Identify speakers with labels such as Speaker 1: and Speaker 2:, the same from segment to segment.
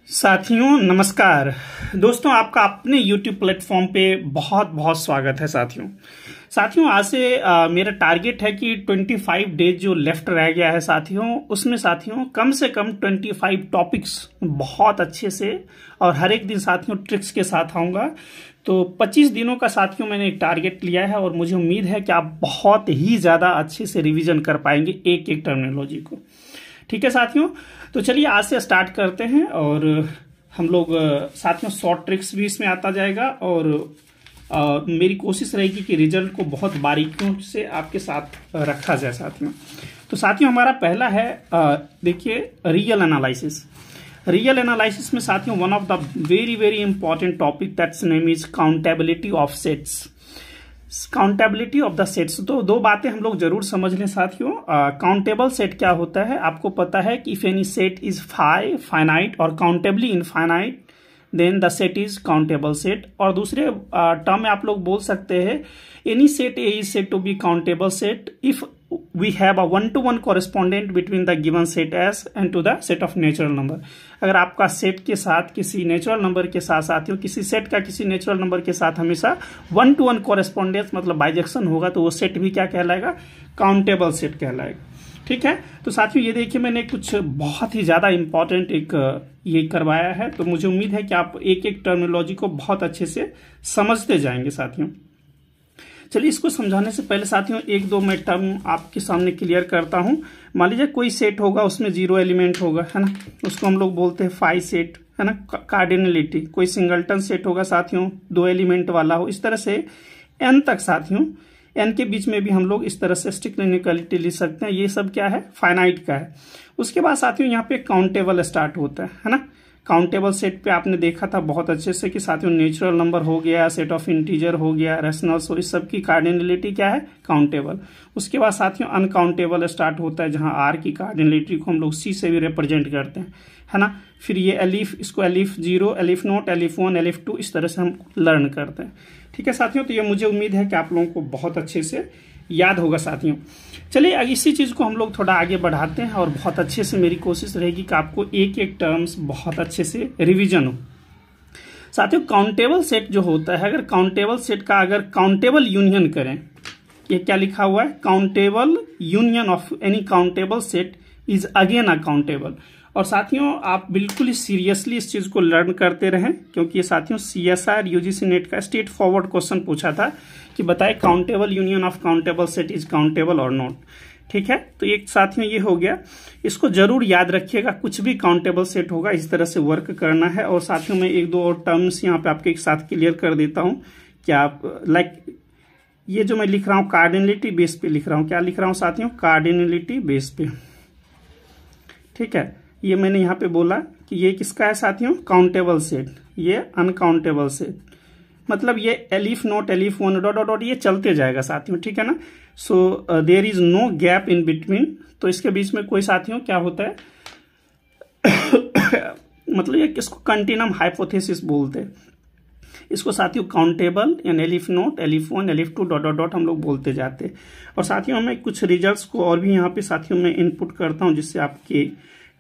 Speaker 1: साथियों नमस्कार। दोस्तों आपका अपने YouTube प्लेटफॉर्म पे बहुत बहुत स्वागत है। साथियों आज से मेरा टारगेट है कि 25 डेज जो लेफ्ट रह गया है साथियों, उसमें साथियों कम से कम 25 टॉपिक्स बहुत अच्छे से और हर एक दिन साथियों ट्रिक्स के साथ आऊँगा। तो 25 दिनों का साथियों मैंने एक टारगेट लिया है और मुझे उम्मीद है कि आप बहुत ही ज़्यादा अच्छे से रिविजन कर पाएंगे एक एक टर्मिनोलॉजी को। ठीक है साथियों, तो चलिए आज से स्टार्ट करते हैं और हम लोग साथियों शॉर्ट ट्रिक्स भी इसमें आता जाएगा और मेरी कोशिश रहेगी कि रिजल्ट को बहुत बारीकियों से आपके साथ रखा जाए साथियों। तो साथियों हमारा पहला है देखिए रियल एनालिसिस। रियल एनालिसिस में साथियों one of the very very important topic that's name is accountability of sets. Accountability of the sets, तो दो बातें हम लोग जरूर समझ लें साथियों। काउंटेबल सेट क्या होता है, आपको पता है कि if any set is finite और countably infinite then the set is countable set. और दूसरे टर्म में आप लोग बोल सकते हैं any set A is said to be countable set if we have a one-to-one correspondent between the given set S and to the set of natural number। अगर आपका सेट के साथ किसी नेचुरल नंबर के साथ साथियों किसी सेट का किसी नेचुरल नंबर के साथ हमेशा 1-to-1 कॉरेस्पॉन्डेंस मतलब बाइजेक्शन होगा तो वो सेट भी क्या कहलाएगा, काउंटेबल सेट कहलाएगा। ठीक है, तो साथियों ये देखिए मैंने कुछ बहुत ही ज्यादा इंपॉर्टेंट एक ये करवाया है, तो मुझे उम्मीद है कि आप एक एक टर्मिनोलॉजी को बहुत अच्छे से समझते जाएंगे साथियों। चलिए इसको समझाने से पहले साथियों एक दो मैं टर्म आपके सामने क्लियर करता हूं। मान लीजिए कोई सेट होगा उसमें 0 एलिमेंट होगा, है ना, उसको हम लोग बोलते हैं फाई सेट, है ना, कार्डिनलिटी। कोई सिंगलटन सेट होगा साथियों 2 एलिमेंट वाला हो, इस तरह से n तक साथियों, n के बीच में भी हम लोग इस तरह से स्ट्रिक्ट इनइक्वालिटी लिख सकते हैं। ये सब क्या है, फाइनाइट का है। उसके बाद साथियों यहाँ पे काउंटेबल स्टार्ट होता है ना। काउंटेबल सेट पे आपने देखा था बहुत अच्छे से कि साथियों नेचुरल नंबर हो गया, सेट ऑफ इंटीजर हो गया, रेशनल्स हो, इस सब की कार्डिनलिटी क्या है, काउंटेबल। उसके बाद साथियों अनकाउंटेबल स्टार्ट होता है जहां आर की कार्डिनलिटी को हम लोग सी से भी रिप्रेजेंट करते हैं, है ना। फिर ये एलिफ, इसको elif 0, elif naught, aleph 1, elif 2 इस तरह से हम लर्न करते हैं। ठीक है साथियों, तो ये मुझे उम्मीद है कि आप लोगों को बहुत अच्छे से याद होगा साथियों। चलिए इसी चीज को हम लोग थोड़ा आगे बढ़ाते हैं और बहुत अच्छे से मेरी कोशिश रहेगी कि आपको एक एक टर्म्स बहुत अच्छे से रिवीजन हो साथियों। काउंटेबल सेट जो होता है, अगर काउंटेबल सेट का अगर काउंटेबल यूनियन करें, ये क्या लिखा हुआ है, countable union of any countable set is again a countable. और साथियों आप बिल्कुल ही सीरियसली इस चीज को लर्न करते रहें क्योंकि ये साथियों CSIR UGC नेट का स्ट्रेट फॉरवर्ड क्वेश्चन पूछा था कि बताए countable union of countable set is countable और नॉट। ठीक है, तो एक साथियों ये हो गया, इसको जरूर याद रखिएगा। कुछ भी काउंटेबल सेट होगा इस तरह से वर्क करना है। और साथियों मैं एक दो और टर्म्स यहाँ पे आपके एक साथ क्लियर कर देता हूँ कि आप ये जो मैं लिख रहा हूँ कार्डिनलिटी बेस पे लिख रहा हूँ। क्या लिख रहा हूँ साथियों, कार्डिनलिटी बेस पे। ठीक है, ये मैंने यहाँ पे बोला कि ये किसका है साथियों, काउंटेबल सेट, ये अनकाउंटेबल सेट, मतलब ये aleph naught, aleph 1 dot dot ये चलते जाएगा साथियों। ठीक है ना, so there is no gap in between. तो इसके बीच में कोई साथियों क्या होता है मतलब ये किसको कंटिन्यूम हाइपोथेसिस बोलते हैं। इसको साथियों काउंटेबल यानी elif naught, aleph 1, elif 2 dot dot dot हम लोग बोलते जाते हैं। और साथियों मैं कुछ रिजल्ट्स को और भी यहाँ पे साथियों में इनपुट करता हूँ जिससे आपकी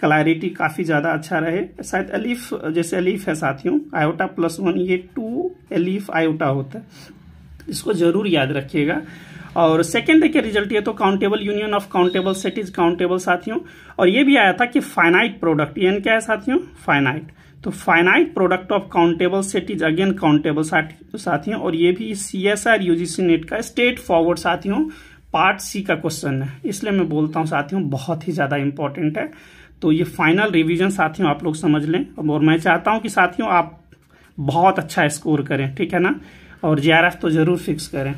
Speaker 1: क्लैरिटी काफी ज्यादा अच्छा रहे। शायद एलिफ, जैसे एलिफ है साथियों आयोटा +1, ये 2 एलिफ आयोटा होता है, इसको जरूर याद रखिएगा। और सेकेंड देखिए रिजल्ट ये तो countable union of countable set is countable साथियों। और ये भी आया था कि फाइनाइट प्रोडक्ट, ये क्या है साथियों, फाइनाइट। तो finite product of countable set is again countable साथियों। और ये भी CSIR UGC नेट का स्ट्रेट फॉरवर्ड साथियों पार्ट C का क्वेश्चन है, इसलिए मैं बोलता हूँ साथियों बहुत ही ज्यादा इंपॉर्टेंट है। तो ये फाइनल रिवीजन साथियों आप लोग समझ लें और मैं चाहता हूं कि साथियों आप बहुत अच्छा स्कोर करें, ठीक है ना, और JRF तो जरूर फिक्स करें।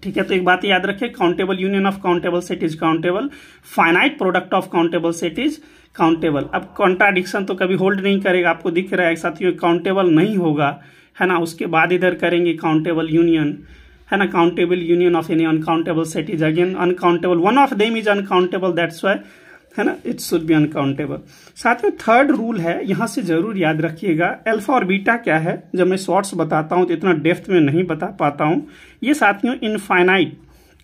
Speaker 1: ठीक है, तो एक बात याद रखें, countable union of countable set is countable, finite product of countable set is countable. अब कॉन्ट्राडिक्शन तो कभी होल्ड नहीं करेगा, आपको दिख रहा है साथियों काउंटेबल नहीं होगा, है ना। उसके बाद इधर करेंगे काउंटेबल यूनियन, है ना, countable union of any uncountable set is again uncountable, one of them is uncountable, that's why, है ना, इट शुड बी अनकाउंटेबल। साथ में थर्ड रूल है, यहां से जरूर याद रखिएगा, अल्फा और बीटा क्या है। जब मैं शॉर्ट्स बताता हूं तो इतना डेप्थ में नहीं बता पाता हूं। ये साथियों इनफाइनाइट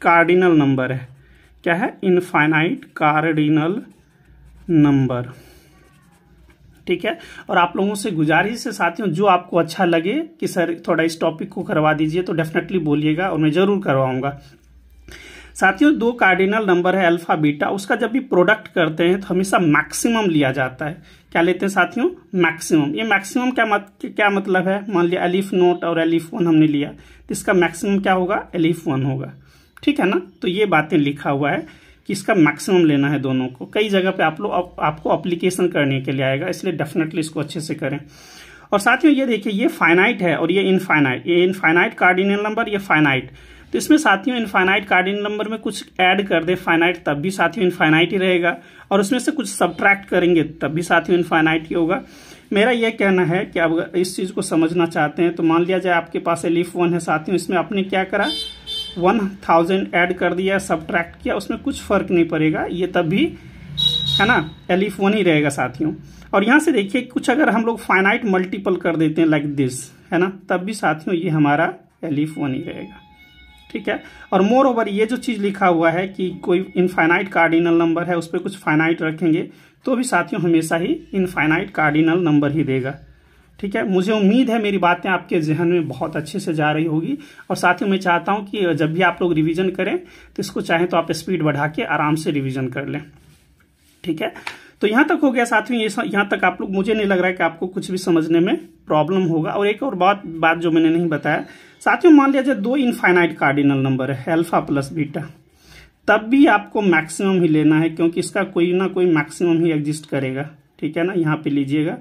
Speaker 1: कार्डिनल नंबर है। क्या है, इनफाइनाइट कार्डिनल नंबर। ठीक है। और आप लोगों से गुजारिश है साथियों, जो आपको अच्छा लगे कि सर थोड़ा इस टॉपिक को करवा दीजिए तो डेफिनेटली बोलिएगा और मैं जरूर करवाऊंगा। साथियों 2 कार्डिनल नंबर है अल्फा बीटा, उसका जब भी प्रोडक्ट करते हैं तो हमेशा मैक्सिमम लिया जाता है। क्या लेते हैं साथियों? मैक्सिमम। ये मैक्सिमम क्या मतलब है? मान लिया एलिफ नोट और एलिफ 1 हमने लिया तो इसका मैक्सिमम क्या होगा? एलिफ 1 होगा, ठीक है ना। तो ये बातें लिखा हुआ है कि इसका मैक्सिमम लेना है दोनों को। कई जगह पे आपको एप्लीकेशन करने के लिए आएगा, इसलिए डेफिनेटली इसको अच्छे से करें। और साथियों ये देखिए, ये फाइनाइट है और ये इनफाइनाइट। ये इनफाइनाइट कार्डिनल नंबर, ये फाइनाइट। तो इसमें साथियों इनफाइनाइट कार्डिनल नंबर में कुछ ऐड कर दे फाइनाइट, तब भी साथियों इनफाइनाइट ही रहेगा। और उसमें से कुछ सब्ट्रैक्ट करेंगे तब भी साथियों इनफाइनाइट ही होगा। मेरा यह कहना है कि अब इस चीज को समझना चाहते हैं तो मान लिया जाए आपके पास एलिफ 1 है साथियों, इसमें आपने क्या करा? 1000 ऐड कर दिया, सब्ट्रैक्ट किया, उसमें कुछ फर्क नहीं पड़ेगा, ये तब भी है ना एलिफ 1 ही रहेगा साथियों। और यहां से देखिए कुछ अगर हम लोग फाइनाइट मल्टीपल कर देते हैं लाइक दिस, है ना, तब भी साथियों ये हमारा एलिफ 1 ही रहेगा, ठीक है। और मोर ओवर ये जो चीज लिखा हुआ है कि कोई इनफाइनाइट कार्डिनल नंबर है उस पर कुछ फाइनाइट रखेंगे तो भी साथियों हमेशा ही इनफाइनाइट कार्डिनल नंबर ही देगा, ठीक है। मुझे उम्मीद है मेरी बातें आपके जहन में बहुत अच्छे से जा रही होगी। और साथियों मैं चाहता हूं कि जब भी आप लोग रिवीजन करें तो इसको चाहे तो आप स्पीड बढ़ा के आराम से रिवीजन कर लें, ठीक है। तो यहां तक हो गया साथियों, यहां तक आप लोग, मुझे नहीं लग रहा है कि आपको कुछ भी समझने में प्रॉब्लम होगा। और एक और बात जो मैंने नहीं बताया साथियों, मान लिया जाए 2 इनफाइनाइट कार्डिनल नंबर है अल्फा प्लस बीटा, तब भी आपको मैक्सिमम ही लेना है क्योंकि इसका कोई ना कोई मैक्सिमम ही एग्जिस्ट करेगा, ठीक है ना। यहाँ पे लीजिएगा।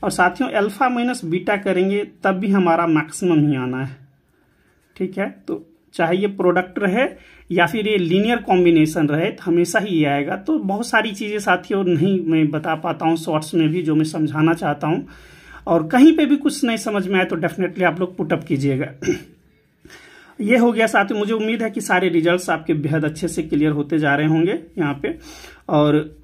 Speaker 1: और साथियों अल्फा माइनस बीटा करेंगे तब भी हमारा मैक्सिमम ही आना है, ठीक है। तो चाहे ये प्रोडक्ट रहे या फिर ये लीनियर कॉम्बिनेशन रहे तो हमेशा ही ये आएगा। तो बहुत सारी चीजें साथियों नहीं मैं बता पाता हूँ शॉर्ट्स में भी, जो मैं समझाना चाहता हूँ। और कहीं पे भी कुछ नहीं समझ में आए तो डेफिनेटली आप लोग पुटअप कीजिएगा। ये हो गया साथियों, मुझे उम्मीद है कि सारे रिजल्ट्स आपके बेहद अच्छे से क्लियर होते जा रहे होंगे यहाँ पे। और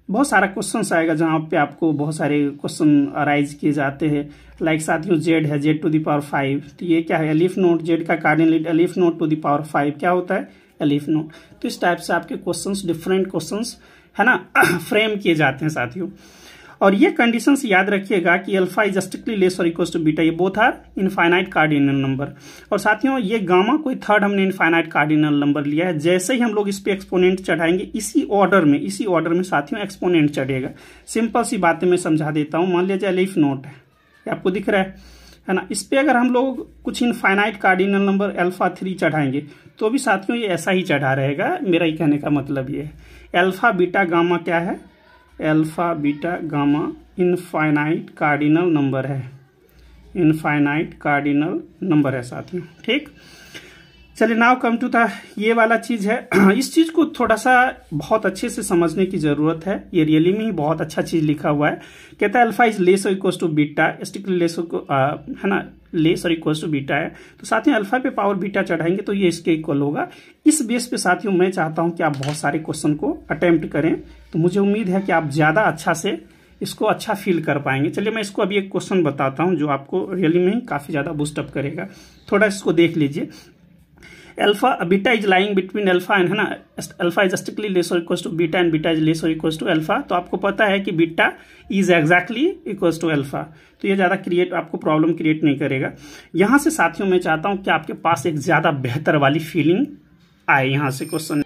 Speaker 1: बहुत सारा क्वेश्चन आएगा जहाँ पे आपको बहुत सारे क्वेश्चन अराइज किए जाते हैं। लाइक साथियों जेड है, जेड टू द पावर 5, तो ये क्या है? Aleph naught. जेड का cardinal aleph naught to the power 5 क्या होता है? Aleph naught. तो इस टाइप से आपके क्वेश्चंस, डिफरेंट क्वेश्चंस है ना फ्रेम किए जाते हैं साथियों। और ये कंडीशंस याद रखिएगा कि अल्फा इज स्ट्रिक्टली लेस और इक्वल्स टू बीटा, ये both are infinite cardinal number. और साथियों ये गामा कोई थर्ड हमने इनफाइनाइट कार्डिनल नंबर लिया है, जैसे ही हम लोग इस पे एक्सपोनेंट चढ़ाएंगे इसी ऑर्डर में साथियों एक्सपोनेंट चढ़ेगा। सिंपल सी बातें मैं समझा देता हूं। मान लीजिए एलिफ नोट है, आपको दिख रहा है ना, इस पे अगर हम लोग कुछ इनफाइनाइट कार्डिनल नंबर अल्फा 3 चढ़ाएंगे तो भी साथियों ये ऐसा ही चढ़ा रहेगा। मेरा ही कहने का मतलब ये है अल्फा बीटा गामा क्या है? Alpha beta gamma infinite cardinal number है, इनफाइनाइट कार्डिनल नंबर है साथियों, ठीक। चलिए नाउ कम टू द ये वाला चीज है। इस चीज को थोड़ा सा बहुत अच्छे से समझने की जरूरत है। ये रियली में ही बहुत अच्छा चीज लिखा हुआ है। कहता है अल्फा इज लेस और equals to beta, strictly less है ना, लेस और इक्वल्स टू बीटा है। तो साथियों अल्फा पे पावर बीटा चढ़ाएंगे तो ये इसके इक्वल होगा। इस बेस पे साथियों मैं चाहता हूं कि आप बहुत सारे क्वेश्चन को अटेम्प्ट करें, तो मुझे उम्मीद है कि आप ज्यादा अच्छा से इसको अच्छा फील कर पाएंगे। चलिए मैं इसको अभी एक क्वेश्चन बताता हूं जो आपको रियली में काफी ज्यादा बूस्टअप करेगा। थोड़ा इसको देख लीजिए। Alpha beta is lying between alpha and, है ना, अल्फा इज स्ट्रिक्टली लेस और equals to beta and beta is less और इक्वल्स टू अल्फा। तो आपको पता है कि beta is exactly equals to alpha, तो ये ज्यादा आपको प्रॉब्लम क्रिएट नहीं करेगा। यहां से साथियों मैं चाहता हूं कि आपके पास एक ज्यादा बेहतर वाली फीलिंग आए यहां से क्वेश्चन।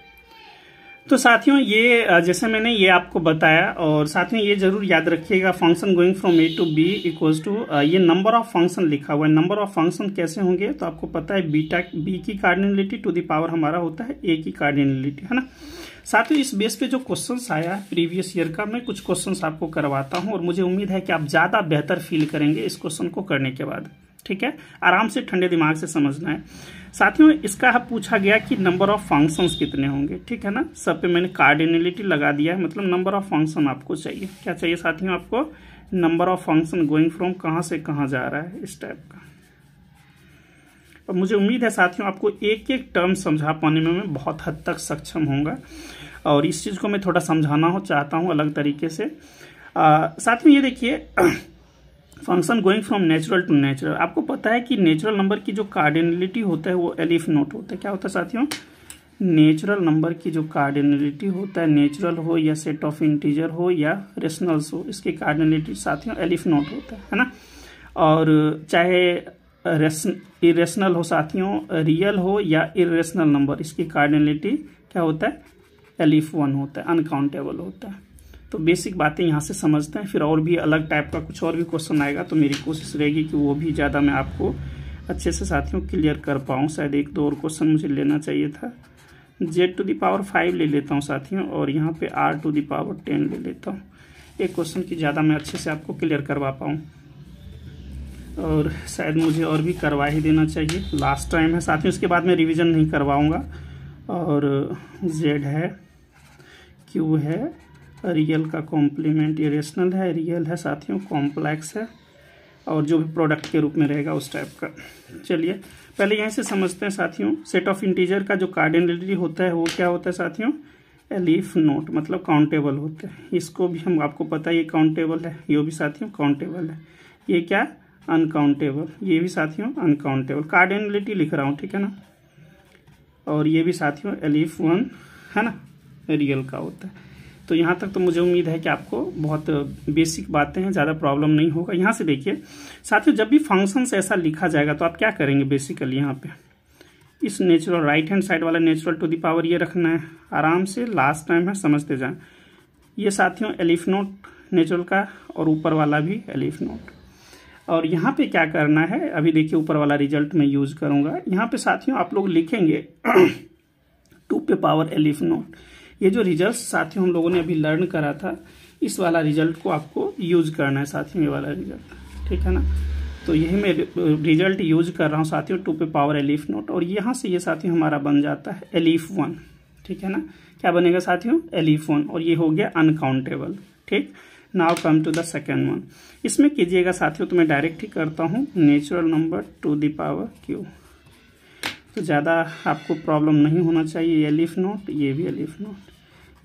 Speaker 1: तो साथियों ये जैसे मैंने ये आपको बताया, और साथ में ये जरूर याद रखिएगा function going from A to B equals to, ये नंबर ऑफ फंक्शन लिखा हुआ है। नंबर ऑफ फंक्शन कैसे होंगे तो आपको पता है बीटा बी की कार्डिनलिटी टू द पावर हमारा होता है ए की कार्डिनलिटी, है ना। साथियों इस बेस पे जो क्वेश्चंस आया प्रीवियस ईयर का, मैं कुछ क्वेश्चंस आपको करवाता हूं और मुझे उम्मीद है कि आप ज्यादा बेहतर फील करेंगे इस क्वेश्चन को करने के बाद, ठीक है। आराम से ठंडे दिमाग से समझना है साथियों। इसका पूछा गया कि नंबर ऑफ फंक्शंस कितने होंगे, ठीक है ना। सब पे मैंने कार्डिनलिटी लगा दिया है, मतलब नंबर ऑफ फंक्शन आपको चाहिए। क्या चाहिए साथियों? आपको number of function going from कहां से कहां जा रहा है, इस टाइप का। और मुझे उम्मीद है साथियों आपको एक एक टर्म समझा पाने में मैं बहुत हद तक सक्षम होऊंगा, और इस चीज को मैं थोड़ा समझाना चाहता हूं अलग तरीके से। साथियों ये देखिए function going from natural to natural, आपको पता है कि नेचुरल नंबर की जो कार्डिनलिटी होता है वो एलिफ नोट होता है। क्या होता है साथियों? नेचुरल नंबर की जो कार्डिनलिटी होता है, नेचुरल हो या सेट ऑफ इंटीजर हो या रेशनल्स हो, इसकी कार्डिनलिटी साथियों एलिफ नोट होता है ना। और चाहे इरेशनल हो साथियों, रियल हो या इरेशनल नंबर, इसकी कार्डिनलिटी क्या होता है, एलिफ 1 होता है, अनकाउंटेबल होता है। तो बेसिक बातें यहाँ से समझते हैं, फिर और भी अलग टाइप का कुछ और भी क्वेश्चन आएगा तो मेरी कोशिश रहेगी कि वो भी ज़्यादा मैं आपको अच्छे से साथियों क्लियर कर पाऊँ। शायद एक दो और क्वेश्चन मुझे लेना चाहिए था। z⁵ ले लेता हूँ साथियों, और यहाँ पे r⁻10 ले लेता हूँ, एक क्वेश्चन की ज़्यादा मैं अच्छे से आपको क्लियर करवा पाऊँ। और शायद मुझे और भी करवा ही देना चाहिए, लास्ट टाइम है साथियों, इसके बाद मैं रिवीजन नहीं करवाऊँगा। और z है, q है, रियल का कॉम्प्लीमेंट इरेशनल है, रियल है साथियों, कॉम्प्लेक्स है, और जो भी प्रोडक्ट के रूप में रहेगा उस टाइप का। चलिए पहले यहीं से समझते हैं साथियों। सेट ऑफ इंटीजर का जो कार्डिनलिटी होता है वो क्या होता है साथियों, एलिफ नोट, मतलब काउंटेबल होता है। इसको भी हम आपको पता है ये काउंटेबल है, ये भी साथियों काउंटेबल है, ये क्या अनकाउंटेबल, ये भी साथियों अनकाउंटेबल। कार्डिनलिटी लिख रहा हूँ, ठीक है ना। और ये भी साथियों एलिफ 1 है ना, रियल का होता है। तो यहाँ तक तो मुझे उम्मीद है कि आपको बहुत बेसिक बातें हैं, ज़्यादा प्रॉब्लम नहीं होगा। यहाँ से देखिए साथियों, जब भी फंक्शंस ऐसा लिखा जाएगा तो आप क्या करेंगे, बेसिकली यहाँ पे इस नेचुरल राइट हैंड साइड वाला नेचुरल टू द पावर ये रखना है, आराम से, लास्ट टाइम है समझते जाएं। ये साथियों एलिफ नोट नेचुरल का, और ऊपर वाला भी एलिफ नोट। और यहाँ पे क्या करना है, अभी देखिए ऊपर वाला रिजल्ट मैं यूज करूँगा। यहाँ पे साथियों आप लोग लिखेंगे 2 एलिफ नोट। ये जो रिजल्ट साथियों हम लोगों ने अभी लर्न करा था, इस वाला रिजल्ट को आपको यूज करना है साथियों, ये वाला रिजल्ट, ठीक है ना। तो यही मैं रिजल्ट यूज कर रहा हूँ साथियों, 2 एलिफ नोट। और यहाँ से ये साथियों हमारा बन जाता है एलिफ 1, ठीक है ना। क्या बनेगा साथियों, एलिफ 1, और ये हो गया अनकाउंटेबल, ठीक। Now come to the second one. इसमें कीजिएगा साथियों, तो मैं डायरेक्ट ही करता हूँ, natural number to the power q। तो ज़्यादा आपको प्रॉब्लम नहीं होना चाहिए। एलिफ नोट, ये भी एलिफ नोट।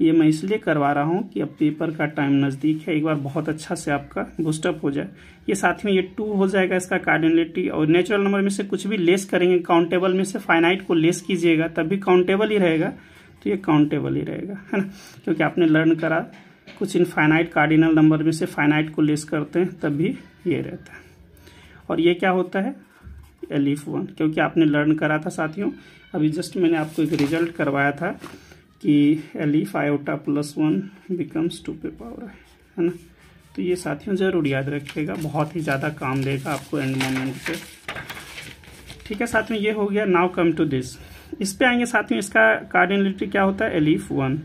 Speaker 1: ये मैं इसलिए करवा रहा हूँ कि अब पेपर का टाइम नज़दीक है, एक बार बहुत अच्छा से आपका बूस्टअप हो जाए। ये साथियों ये 2 हो जाएगा इसका कार्डिनलिटी, और नेचुरल नंबर में से कुछ भी लेस करेंगे, काउंटेबल में से फाइनाइट को लेस कीजिएगा तब भी काउंटेबल ही रहेगा, तो ये काउंटेबल ही रहेगा, है ना। क्योंकि आपने लर्न करा कुछ इनफाइनाइट कार्डिनल नंबर में से फाइनाइट को लेस करते हैं तब भी ये रहता है। और ये क्या होता है, एलिफ 1, क्योंकि आपने लर्न करा था साथियों, अभी जस्ट मैंने आपको एक रिजल्ट करवाया था कि एलिफ आयोटा +1 बिकम्स 2 है ना। तो ये साथियों जरूर याद रखिएगा, बहुत ही ज़्यादा काम देगा आपको एंड मोमेंट पे, ठीक है साथियों। ये हो गया। नाउ कम टू दिस, इस पे आएंगे साथियों, इसका कार्डिनलिटी क्या होता है, एलिफ 1,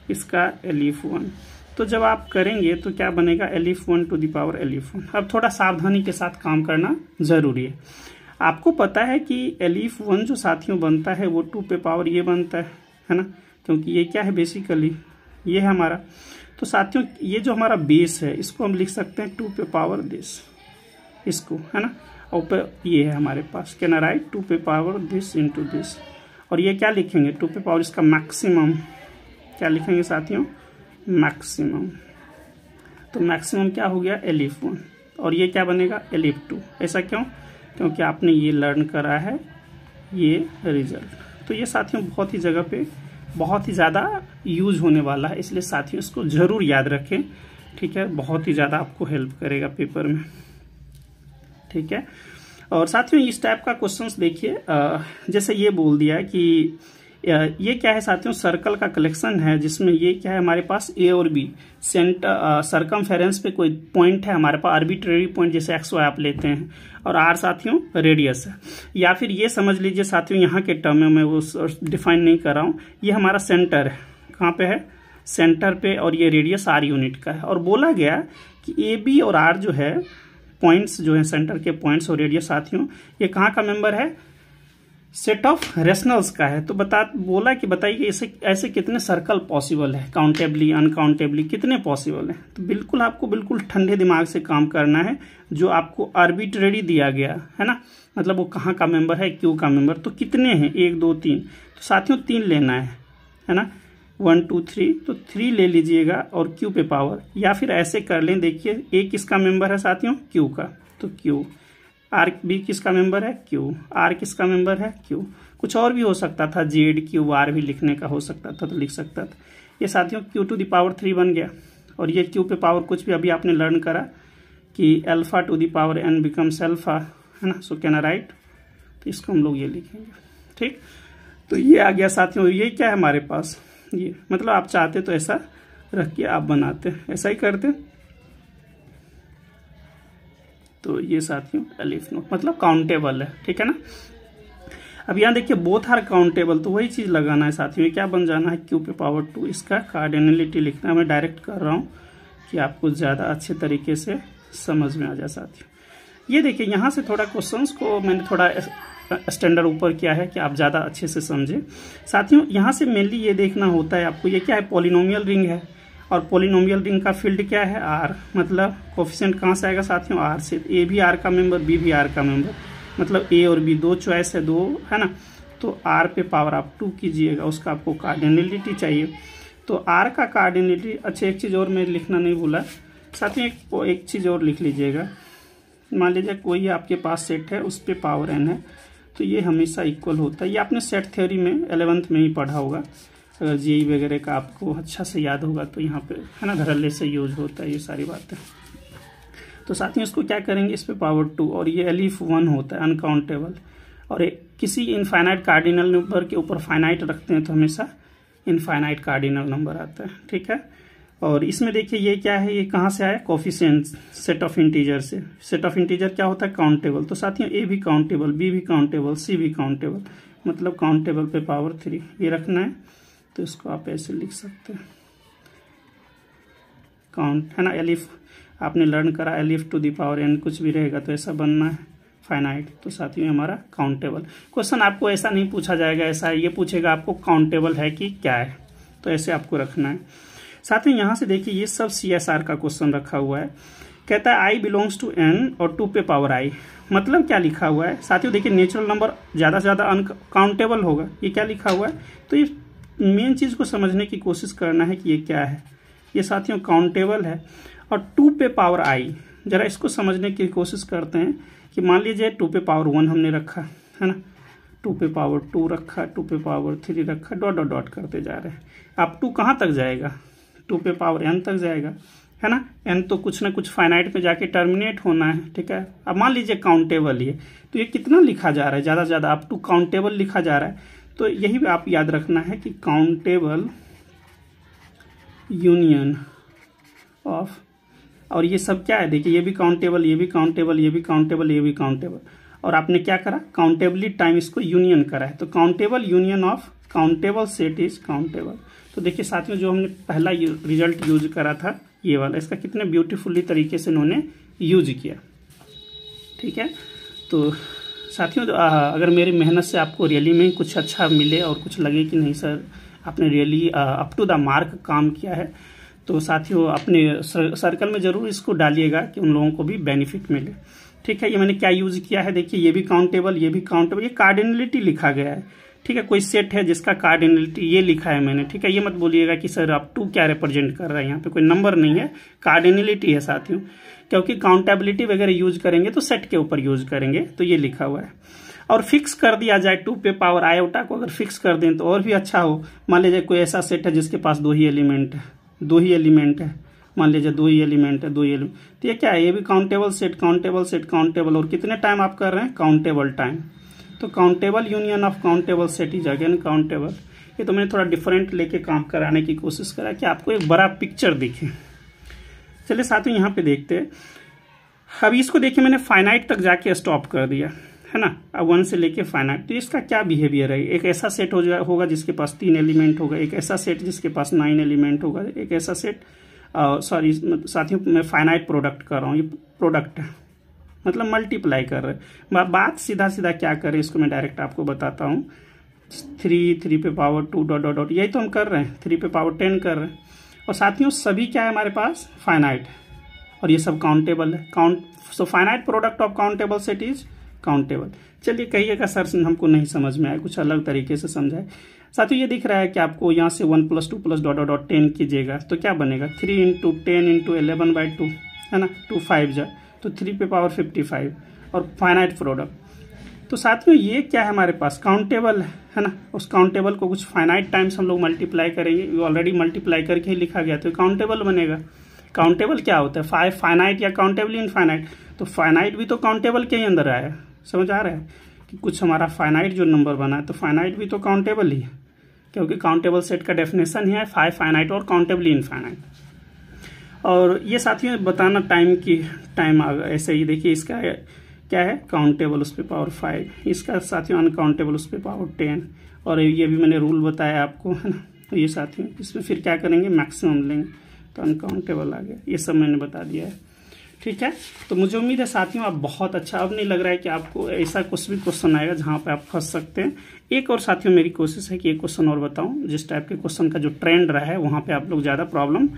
Speaker 1: इसका एलिफ 1। तो जब आप करेंगे तो क्या बनेगा, aleph 1 to the power aleph 1। अब थोड़ा सावधानी के साथ काम करना जरूरी है। आपको पता है कि एलिफ 1 जो साथियों बनता है वो 2 ये बनता है ना, क्योंकि ये क्या है, बेसिकली ये है हमारा। तो साथियों ये जो हमारा बेस है इसको हम लिख सकते हैं 2 दिस, इसको, है ना। और ये है हमारे पास, can I write 2 this into this. और ये क्या लिखेंगे, 2 इसका मैक्सिमम, क्या लिखेंगे साथियों, मैक्सिमम। तो मैक्सिमम क्या हो गया, एलिफ 1, और ये क्या बनेगा, एलिफ 2। ऐसा क्यों, क्योंकि आपने ये लर्न करा है ये रिजल्ट। तो ये साथियों बहुत ही जगह पे बहुत ही ज़्यादा यूज होने वाला है, इसलिए साथियों इसको ज़रूर याद रखें, ठीक है। बहुत ही ज़्यादा आपको हेल्प करेगा पेपर में, ठीक है। और साथियों इस टाइप का क्वेश्चंस देखिए, जैसे ये बोल दिया कि ये क्या है साथियों, सर्कल का कलेक्शन है, जिसमें ये क्या है हमारे पास ए और बी सेंटर सरकमफेरेंस पे कोई पॉइंट है हमारे पास, आर्बिट्रेरी पॉइंट जैसे एक्स वाई आप लेते हैं, और आर साथियों रेडियस है। या फिर ये समझ लीजिए साथियों, यहाँ के टर्म में मैं वो डिफाइन नहीं कर रहा हूँ, ये हमारा सेंटर है, कहाँ पे है, सेंटर पे, और ये रेडियस आर यूनिट का है। और बोला गया कि ए बी और आर जो है पॉइंट्स जो है सेंटर के पॉइंट्स और रेडियस साथियों, ये कहाँ का मेंबर है, सेट ऑफ रेशनल्स का है। तो बोला कि बताइए ऐसे कितने सर्कल पॉसिबल है, काउंटेबली अनकाउंटेबली कितने पॉसिबल है। तो बिल्कुल आपको बिल्कुल ठंडे दिमाग से काम करना है, जो आपको आर्बिट्रेरी दिया गया है ना, मतलब वो कहाँ का मेंबर है, क्यू का मेंबर। तो कितने हैं, 1 2 3, तो साथियों 3 लेना है ना, 1 2 3, तो 3 ले लीजिएगा और क्यू पे पावर। या फिर ऐसे कर लें, देखिए ए किसका मेंबर है साथियों, क्यू का, तो क्यू। आर बी किसका मेंबर है, क्यू। आर किसका मेंबर है, क्यू। कुछ और भी हो सकता था, जेड क्यू आर भी लिखने का हो सकता था तो लिख सकता था। ये साथियों क्यू टू द पावर 3 बन गया, और ये क्यू पे पावर कुछ भी अभी आपने लर्न करा कि alpha to the power N becomes alpha, है ना, सो कैन आई राइट, तो इसको हम लोग ये लिखेंगे। ठीक, तो ये आ गया साथियों। ये क्या है हमारे पास, ये मतलब आप चाहते तो ऐसा रख के आप बनाते, ऐसा ही करते, तो ये साथियों एलिफ नोट मतलब काउंटेबल है। ठीक है ना। अब यहाँ देखिए बोथ आर काउंटेबल, तो वही चीज लगाना है साथियों। क्या बन जाना है, क्यू पे पावर 2, इसका कार्डिनलिटी लिखना है। मैं डायरेक्ट कर रहा हूँ कि आपको ज़्यादा अच्छे तरीके से समझ में आ जाए साथियों। ये देखिए यहाँ से थोड़ा क्वेश्चंस को मैंने थोड़ा स्टैंडर्ड ऊपर किया है कि आप ज़्यादा अच्छे से समझें साथियों। यहाँ से मेनली ये देखना होता है आपको, ये क्या है, पॉलिनोमियल रिंग है, और पॉलिनोमियल रिंग का फील्ड क्या है, आर, मतलब कोफिशिएंट कहाँ से आएगा साथियों, आर से। ए भी आर का मेंबर, बी भी आर का मेंबर, मतलब ए और बी दो चॉइस है, दो है ना, तो आर पे पावर आप 2 कीजिएगा, उसका आपको कार्डिनलिटी चाहिए। तो आर का कार्डिनलिटी, अच्छा एक चीज़ और मैं लिखना नहीं भूला साथियों, एक चीज़ और लिख लीजिएगा। मान लीजिए कोई आपके पास सेट है, उस पर पावर एन है, तो ये हमेशा इक्वल होता है। ये आपने सेट थ्योरी में 11th में ही पढ़ा होगा, अगर जेई वगैरह का आपको अच्छा से याद होगा तो यहाँ पे है ना धड़ल्ले से यूज होता है ये सारी बातें। तो साथियों इसको क्या करेंगे, इस पे पावर 2, और ये एलिफ 1 होता है अनकाउंटेबल, और किसी इनफाइनाइट कार्डिनल नंबर के ऊपर फाइनाइट रखते हैं तो हमेशा इनफाइनाइट कार्डिनल नंबर आता है। ठीक है। और इसमें देखिए ये क्या है, ये कहाँ से आया, कोफिशिएंट सेट ऑफ इंटीजर से। सेट ऑफ इंटीजर क्या होता है, काउंटेबल। तो साथियों ए भी काउंटेबल, बी भी काउंटेबल, सी भी काउंटेबल, मतलब काउंटेबल पे पावर 3 ये रखना है। तो इसको आप ऐसे लिख सकते हैं, काउंट, है ना, एलिफ आपने लर्न करा, aleph to the power N कुछ भी रहेगा तो ऐसा बनना है फाइनाइट। तो साथियों हमारा काउंटेबल। क्वेश्चन आपको ऐसा नहीं पूछा जाएगा, ऐसा ये पूछेगा आपको काउंटेबल है कि क्या है, तो ऐसे आपको रखना है। साथियों यहाँ से देखिए ये सब CSR का क्वेश्चन रखा हुआ है, कहता है आई बिलोंग्स टू एन और 2 पे पावर आई, मतलब क्या लिखा हुआ है साथियों, देखिए नेचुरल नंबर ज़्यादा से ज़्यादा अनकाउंटेबल होगा, ये क्या लिखा हुआ है। तो ये मेन चीज़ को समझने की कोशिश करना है कि ये क्या है। ये साथियों काउंटेबल है, और 2 पे पावर आई, जरा इसको समझने की कोशिश करते हैं कि मान लीजिए 2 पे पावर 1 हमने रखा है ना, 2 पे पावर 2 रखा, 2 पे पावर 3 रखा, डॉट डॉट डॉट करते जा रहे हैं। अब 2 कहाँ तक जाएगा, 2 पे पावर n तक जाएगा, है ना। n तो कुछ ना कुछ फाइनाइट पे जाके टर्मिनेट होना है। ठीक है। अब मान लीजिए काउंटेबल ये, तो ये कितना लिखा जा रहा है, ज़्यादा से ज़्यादा अप टू काउंटेबल लिखा जा रहा है। तो यही आप याद रखना है कि काउंटेबल यूनियन ऑफ, और ये सब क्या है देखिए, ये भी काउंटेबल, ये भी काउंटेबल, ये भी काउंटेबल, ये भी काउंटेबल, और आपने क्या करा, काउंटेबली टाइम इसको यूनियन करा है। तो countable union of countable set is countable. तो देखिए साथियों जो हमने पहला रिजल्ट यूज करा था ये वाला, इसका कितने ब्यूटीफुली तरीके से उन्होंने यूज किया। ठीक है। तो साथियों अगर मेरी मेहनत से आपको रियली में कुछ अच्छा मिले और कुछ लगे कि नहीं सर आपने really up to the mark काम किया है, तो साथियों अपने सर्कल में जरूर इसको डालिएगा कि उन लोगों को भी बेनिफिट मिले। ठीक है। ये मैंने क्या यूज किया है, देखिए ये भी काउंटेबल, ये भी काउंटेबल, ये कार्डिनलिटी लिखा गया है। ठीक है। कोई सेट है जिसका कार्डिनलिटी ये लिखा है मैंने। ठीक है। ये मत बोलिएगा कि सर आप 2 क्या रिप्रेजेंट कर रहा है, यहाँ पे कोई नंबर नहीं है, कार्डिनलिटी है साथियों, क्योंकि काउंटेबिलिटी वगैरह यूज करेंगे तो सेट के ऊपर यूज करेंगे, तो ये लिखा हुआ है। और फिक्स कर दिया जाए 2 पे पावर आयोटा को अगर फिक्स कर दें तो और भी अच्छा हो। मान लीजिए कोई ऐसा सेट है जिसके पास 2 ही एलिमेंट है, मान लीजिए 2 ही एलिमेंट है, 2 ही एलिमेंट, तो ये क्या है, ये भी countable set, countable set, countable, और कितने टाइम आप कर रहे हैं, काउंटेबल टाइम। तो countable union of countable set is again countable. ये तो मैंने थोड़ा डिफरेंट लेके काम कराने की कोशिश करा कि आपको एक बड़ा पिक्चर दिखे। चलिए साथियों यहाँ पे देखते हैं। अभी इसको देखिए मैंने फाइनाइट तक जाके स्टॉप कर दिया है ना, अब 1 से लेके फाइनाइट। तो इसका क्या बिहेवियर है, एक ऐसा सेट होगा जिसके पास 3 एलिमेंट होगा, एक ऐसा सेट जिसके पास 9 एलिमेंट होगा, एक ऐसा सेट सॉरी साथियों मैं फाइनाइट प्रोडक्ट कर रहा हूँ, ये प्रोडक्ट है मतलब मल्टीप्लाई कर रहे हैं। बात सीधा सीधा क्या करें इसको मैं डायरेक्ट आपको बताता हूँ। 3 पे पावर 2 डॉट डॉट डॉट, यही तो हम कर रहे हैं, 3 पे पावर 10 कर रहे हैं। और साथियों सभी क्या है हमारे पास, फाइनाइट, और ये सब काउंटेबल है। So finite product of countable set is countable. चलिए कहिएगा सर हमको नहीं समझ में आया, कुछ अलग तरीके से समझाए। साथियों ये दिख रहा है कि आपको यहाँ से 1 + 2 + डॉट डॉट 10 कीजिएगा तो क्या बनेगा, 3 × 10 × 11/2 है ना, 2 5 जा तो 3 पे पावर 55 और फाइनाइट प्रोडक्ट। तो साथियों ये क्या है, हमारे पास काउंटेबल है ना। उस काउंटेबल को कुछ फाइनाइट टाइम्स हम लोग मल्टीप्लाई करेंगे, ऑलरेडी मल्टीप्लाई करके ही लिखा गया, तो काउंटेबल बनेगा। काउंटेबल क्या होता है, फाइनाइट या काउंटेबल इनफाइनाइट। तो फाइनाइट भी तो काउंटेबल के ही अंदर आया, समझ आ रहा है कि कुछ हमारा फाइनाइट जो नंबर बना है तो फाइनाइट भी तो काउंटेबल ही है, क्योंकि काउंटेबल सेट का डेफिनेशन ही है फाइनाइट और काउंटेबली इनफाइनाइट। और ये साथियों बताना टाइम आ गया ऐसे ही। देखिए इसका क्या है, काउंटेबल उस पर पावर 5, इसका साथियों अनकाउंटेबल उस पर पावर 10, और ये भी मैंने रूल बताया आपको, है ना। तो ये साथियों इसमें फिर क्या करेंगे, मैक्सिमम लेंगे, तो अनकाउंटेबल आ गया। ये सब मैंने बता दिया है, ठीक है। तो मुझे उम्मीद है साथियों आप बहुत अच्छा, अब नहीं लग रहा है कि आपको ऐसा कुछ भी क्वेश्चन आएगा जहाँ पे आप फंस सकते हैं। एक और साथियों मेरी कोशिश है कि एक क्वेश्चन और बताऊं जिस टाइप के क्वेश्चन का जो ट्रेंड रहा है वहाँ पे आप लोग ज़्यादा प्रॉब्लम।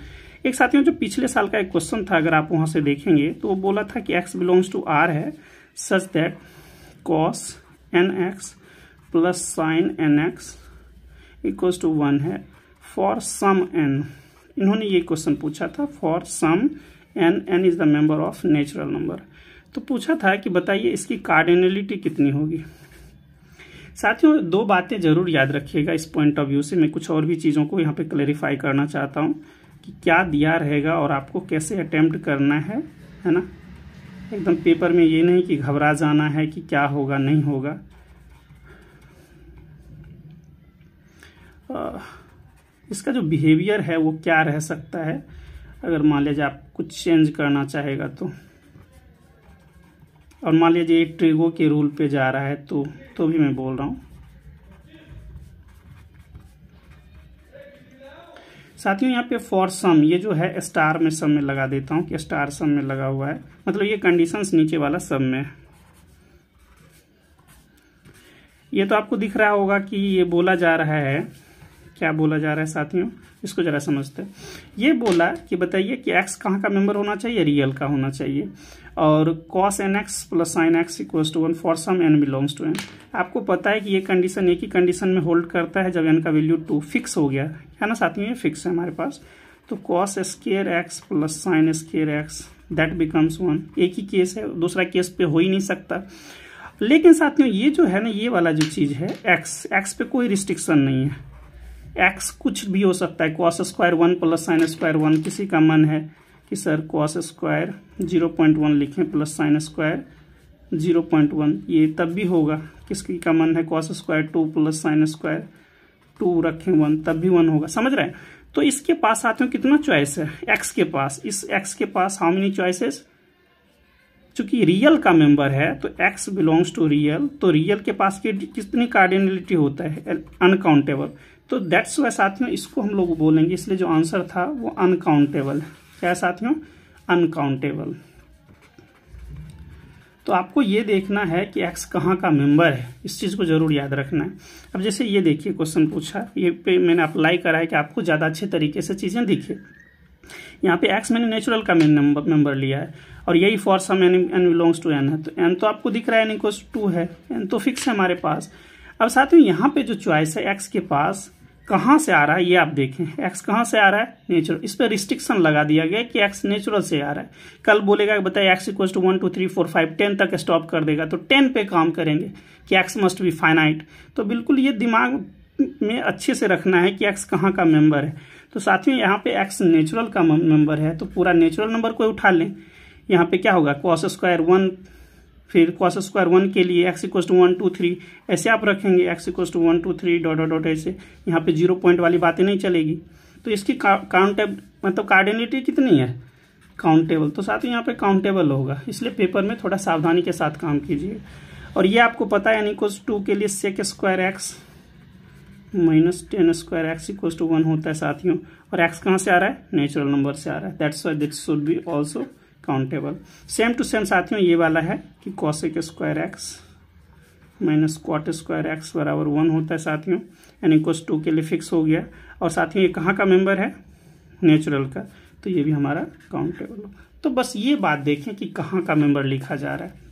Speaker 1: एक साथियों जो पिछले साल का एक क्वेश्चन था, अगर आप वहाँ से देखेंगे तो वो बोला था कि x बिलोंग्स टू r है such that cos nx plus sine nx equals to 1 है फॉर सम n। इन्होंने ये क्वेश्चन पूछा था, for some n is the member of natural number. तो पूछा था कि बताइए इसकी कार्डिनलिटी कितनी होगी। साथियों दो बातें जरूर याद रखिएगा इस पॉइंट ऑफ व्यू से। मैं कुछ और भी चीज़ों को यहाँ पे क्लैरिफाई करना चाहता हूँ कि क्या दिया रहेगा और आपको कैसे अटेम्प्ट करना है ना। एकदम पेपर में ये नहीं कि घबरा जाना है कि क्या होगा नहीं होगा। इसका जो बिहेवियर है वो क्या रह सकता है, अगर मान लीजिए आप कुछ चेंज करना चाहेगा तो, और मान लीजिए एक ट्रिगो के रूल पे जा रहा है तो भी मैं बोल रहा हूँ। साथियों यहाँ पे फॉर सम, ये जो है स्टार में सम में लगा देता हूँ कि स्टार सम में लगा हुआ है, मतलब ये कंडीशंस नीचे वाला सम में है। ये तो आपको दिख रहा होगा कि ये बोला जा रहा है, क्या बोला जा रहा है साथियों, इसको जरा समझते हैं। ये बोला कि बताइए कि x कहाँ का मेंबर होना चाहिए, रियल का होना चाहिए, और cos nx plus sine x equals to 1 for some n belongs to n। आपको पता है कि ये कंडीशन एक ही कंडीशन में होल्ड करता है जब n का वैल्यू 2 फिक्स हो गया है ना साथियों, ये फिक्स है हमारे पास। तो cos square x plus sine square x that becomes 1। एक ही केस है, दूसरा केस पे हो ही नहीं सकता। लेकिन साथियों ये जो है ना, ये वाला जो चीज है x पे कोई रिस्ट्रिक्शन नहीं है, x कुछ भी हो सकता है। cos square 1 plus sine square 1, किसी का मन है कि सर cos स्क्वायर 0.1 लिखें प्लस साइन स्क्वायर 0.1, ये तब भी होगा। किसकी का मन है cos square 2 plus sine square 2 रखें 1, तब भी 1 होगा, समझ रहे हैं। तो इसके पास साथियों कितना चॉइस है, x के पास, इस x के पास हाउ मेनी चॉइसेस। चूंकि रियल का मेंबर है तो x बिलोंग्स टू रियल, तो रियल के पास कितनी कार्डिनलिटी होता है, अनकाउंटेबल। तो दैट्स वाई साथियों इसको हम लोग बोलेंगे, इसलिए जो आंसर था वो अनकाउंटेबल है। क्या है साथियों, अनकाउंटेबल। तो आपको ये देखना है कि x कहाँ का मेंबर है, इस चीज को जरूर याद रखना है। अब जैसे ये देखिए क्वेश्चन पूछा, ये पे मैंने अप्लाई करा है कि आपको ज्यादा अच्छे तरीके से चीजें दिखे। यहाँ पे x मैंने नेचुरल का मेंबर लिया है, और यही for some n belongs to n है, तो n तो आपको दिख रहा है n इक्वल्स 2 है, n तो फिक्स है हमारे पास। अब साथियों यहाँ पे जो चॉइस है x के पास कहाँ से आ रहा है, ये आप देखें x कहाँ से आ रहा है, नेचुरल। इस पर रिस्ट्रिक्शन लगा दिया गया कि x नेचुरल से आ रहा है। कल बोलेगा बताइए x इक्वल्स टू 1 2 3 4 5 10 तक स्टॉप कर देगा, तो 10 पे काम करेंगे कि x मस्ट बी फाइनाइट। तो बिल्कुल ये दिमाग में अच्छे से रखना है कि x कहाँ का मेंबर है। तो साथियों यहाँ पे x नेचुरल का मेंबर है, तो पूरा नेचुरल नंबर को उठा लें। यहाँ पे क्या होगा, cos स्क्वायर 1, फिर cos स्क्वायर 1 के लिए x इक्वल्स टू 1 2 3 ऐसे आप रखेंगे, x equals to 1 2 3 dot dot dot ऐसे। यहाँ पे 0 पॉइंट वाली बातें नहीं चलेगी। तो इसकी काउंटेबल मतलब कार्डिनलिटी कितनी है, काउंटेबल। तो साथ ही यहाँ पे काउंटेबल होगा, इसलिए पेपर में थोड़ा सावधानी के साथ काम कीजिए। और ये आपको पता है n इक्वल्स 2 के लिए sec square x minus 10 square x equals to 1 होता है साथियों, और x कहाँ से आ रहा है, नेचुरल नंबर से आ रहा है। That's why this should be also countable. Same to same साथियों ये वाला है कि cosec square x minus cot square x बराबर 1 होता है साथियों, n इक्वल्स 2 के लिए फिक्स हो गया। और साथियों ये कहाँ का मेंबर है, नेचुरल का, तो ये भी हमारा काउंटेबल होगा। तो बस ये बात देखें कि कहाँ का मेंबर लिखा जा रहा है।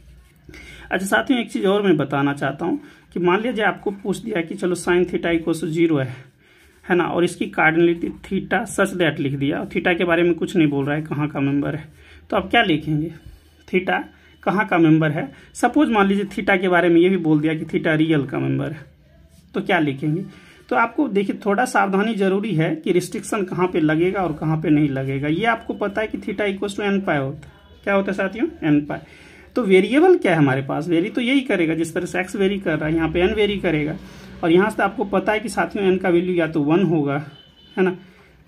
Speaker 1: अच्छा साथियों एक चीज़ और मैं बताना चाहता हूँ कि मान लीजिए आपको पूछ दिया कि चलो साइन थीटा इक्वल्स टू 0 है ना, और इसकी कार्डिनलिटी थीटा सच दैट लिख दिया, और थीटा के बारे में कुछ नहीं बोल रहा है कहाँ का मेंबर है। तो आप क्या लिखेंगे, थीटा कहाँ का मेंबर है। सपोज मान लीजिए थीटा के बारे में ये भी बोल दिया कि थीटा रियल का मेंबर है, तो क्या लिखेंगे। तो आपको देखिए थोड़ा सावधानी जरूरी है कि रिस्ट्रिक्शन कहाँ पे लगेगा और कहाँ पे नहीं लगेगा। ये आपको पता है कि थीटा इक्वल टू एन पाई होता है, क्या होता है साथियों, एन पाई। तो वेरिएबल क्या है हमारे पास, वेरी तो यही करेगा जिस तरह से एक्स वेरी कर रहा है, यहाँ पे एन वेरी करेगा। और यहाँ से आपको पता है कि साथियों एन का वैल्यू या तो 1 होगा, है ना,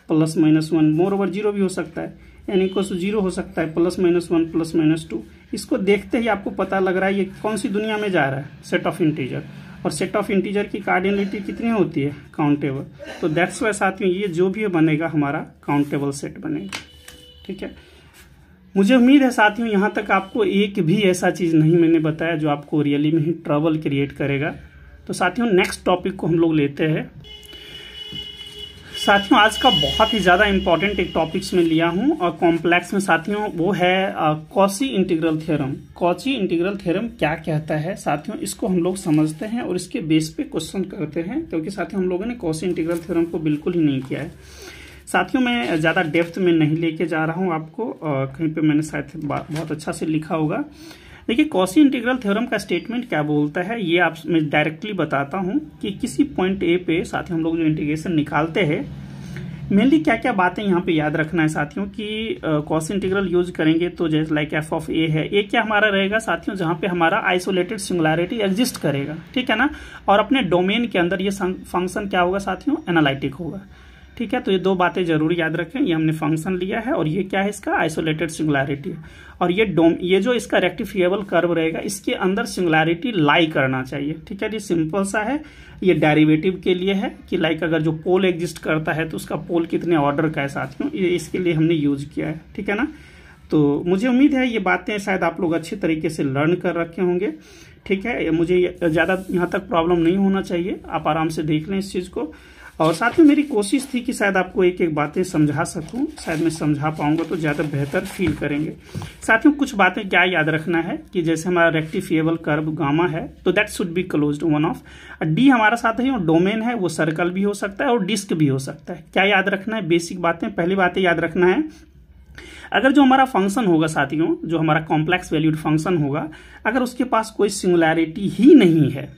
Speaker 1: प्लस माइनस 1, मोर ओवर 0 भी हो सकता है, एन इक्वल टू 0 हो सकता है, प्लस माइनस 1 प्लस माइनस 2। इसको देखते ही आपको पता लग रहा है ये कौन सी दुनिया में जा रहा है, सेट ऑफ इंटीजर। और सेट ऑफ इंटीजर की कार्डिनलिटी कितनी होती है, काउंटेबल। तो दैट्स वाई साथियों ये जो भी बनेगा हमारा काउंटेबल सेट बनेगा, ठीक है। मुझे उम्मीद है साथियों यहाँ तक आपको एक भी ऐसा चीज़ नहीं मैंने बताया जो आपको रियली में ही ट्रबल क्रिएट करेगा। तो साथियों नेक्स्ट टॉपिक को हम लोग लेते हैं। साथियों आज का बहुत ही ज़्यादा इंपॉर्टेंट एक टॉपिक्स में लिया हूँ और कॉम्प्लेक्स में साथियों वो है Cauchy integral theorem. Cauchy integral theorem क्या कहता है साथियों, इसको हम लोग समझते हैं और इसके बेस पे क्वेश्चन करते हैं, क्योंकि साथियों हम लोगों ने कॉची इंटीग्रल थ्योरम को बिल्कुल ही नहीं किया है। साथियों मैं ज़्यादा डेप्थ में नहीं लेके जा रहा हूँ आपको, कहीं पे मैंने शायद बहुत अच्छा से लिखा होगा। देखिए कॉची इंटीग्रल थ्योरम का स्टेटमेंट क्या बोलता है ये आप मैं डायरेक्टली बताता हूँ कि किसी पॉइंट ए पे साथियों हम लोग जो इंटीग्रेशन निकालते हैं मेनली क्या क्या बातें यहाँ पे याद रखना है साथियों कि कॉची इंटीग्रल यूज करेंगे तो जैसे लाइक एफ ऑफ ए है, ए क्या हमारा रहेगा साथियों जहाँ पे हमारा आइसोलेटेड सिंगुलैरिटी एग्जिस्ट करेगा, ठीक है ना। और अपने डोमेन के अंदर ये फंक्शन क्या होगा साथियों, एनालिटिक होगा, ठीक है। तो ये दो बातें जरूर याद रखें, ये हमने फंक्शन लिया है और ये क्या है इसका आइसोलेटेड सिंगुलैरिटी है। और ये जो इसका रेक्टिफिएबल कर्व रहेगा इसके अंदर सिंगुलैरिटी लाई करना चाहिए, ठीक है। ये सिंपल सा है, ये डेरिवेटिव के लिए है कि लाइक अगर जो पोल एग्जिस्ट करता है तो उसका पोल कितने ऑर्डर का है साथियों, ये इसके लिए हमने यूज किया है, ठीक है ना। तो मुझे उम्मीद है ये बातें शायद आप लोग अच्छे तरीके से लर्न कर रखे होंगे, ठीक है। मुझे ज़्यादा यहाँ तक प्रॉब्लम नहीं होना चाहिए, आप आराम से देख लें इस चीज़ को। और साथ में मेरी कोशिश थी कि शायद आपको एक एक बातें समझा सकूं, शायद मैं समझा पाऊंगा तो ज़्यादा बेहतर फील करेंगे। साथियों कुछ बातें क्या याद रखना है कि जैसे हमारा रेक्टिफिएबल कर्व गामा है तो that should be closed one of. D हमारा साथ है और डोमेन है वो सर्कल भी हो सकता है और डिस्क भी हो सकता है। क्या याद रखना है, बेसिक बातें, पहली बातें याद रखना है अगर जो हमारा फंक्शन होगा साथियों, जो हमारा कॉम्प्लेक्स वैल्यूड फंक्शन होगा, अगर उसके पास कोई सिंगुलैरिटी ही नहीं है,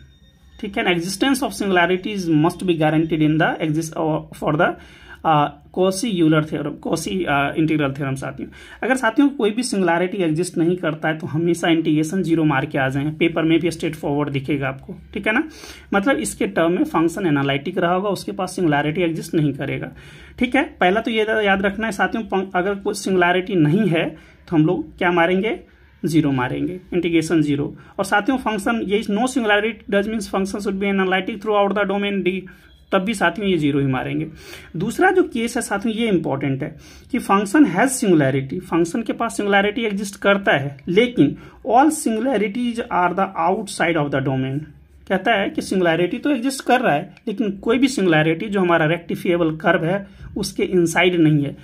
Speaker 1: ठीक है ना, existence of singularities must be guaranteed in the exist for the Cauchy Euler theorem, Cauchy integral theorem. साथियों अगर साथियों कोई भी सिंगुलैरिटी एग्जिस्ट नहीं करता है तो हमेशा इंटीग्रेशन 0 मार के आ जाए, पेपर में भी स्ट्रेट फॉरवर्ड दिखेगा आपको, ठीक है ना। मतलब इसके टर्म में फंक्शन एनालिटिक रहा होगा, उसके पास सिंगुलैरिटी एग्जिस्ट नहीं करेगा, ठीक है। पहला तो ये याद रखना है साथियों, अगर कोई सिंगुलैरिटी नहीं है तो हम लोग क्या मारेंगे, 0 मारेंगे, इंटीग्रेशन 0। और साथियों फंक्शन ये no singularity does means function should be analytic throughout the domain D, तब भी साथियों ये 0 ही मारेंगे। दूसरा जो केस है साथियों ये इंपॉर्टेंट है कि फंक्शन हैज सिंगुलैरिटी, फंक्शन के पास सिंगुलैरिटी एग्जिस्ट करता है लेकिन all singularities are the outside of the domain. कहता है कि सिंगुलैरिटी तो एग्जिस्ट कर रहा है लेकिन कोई भी सिंगुलैरिटी जो हमारा रेक्टिफिएबल कर्व है उसके इनसाइड नहीं है,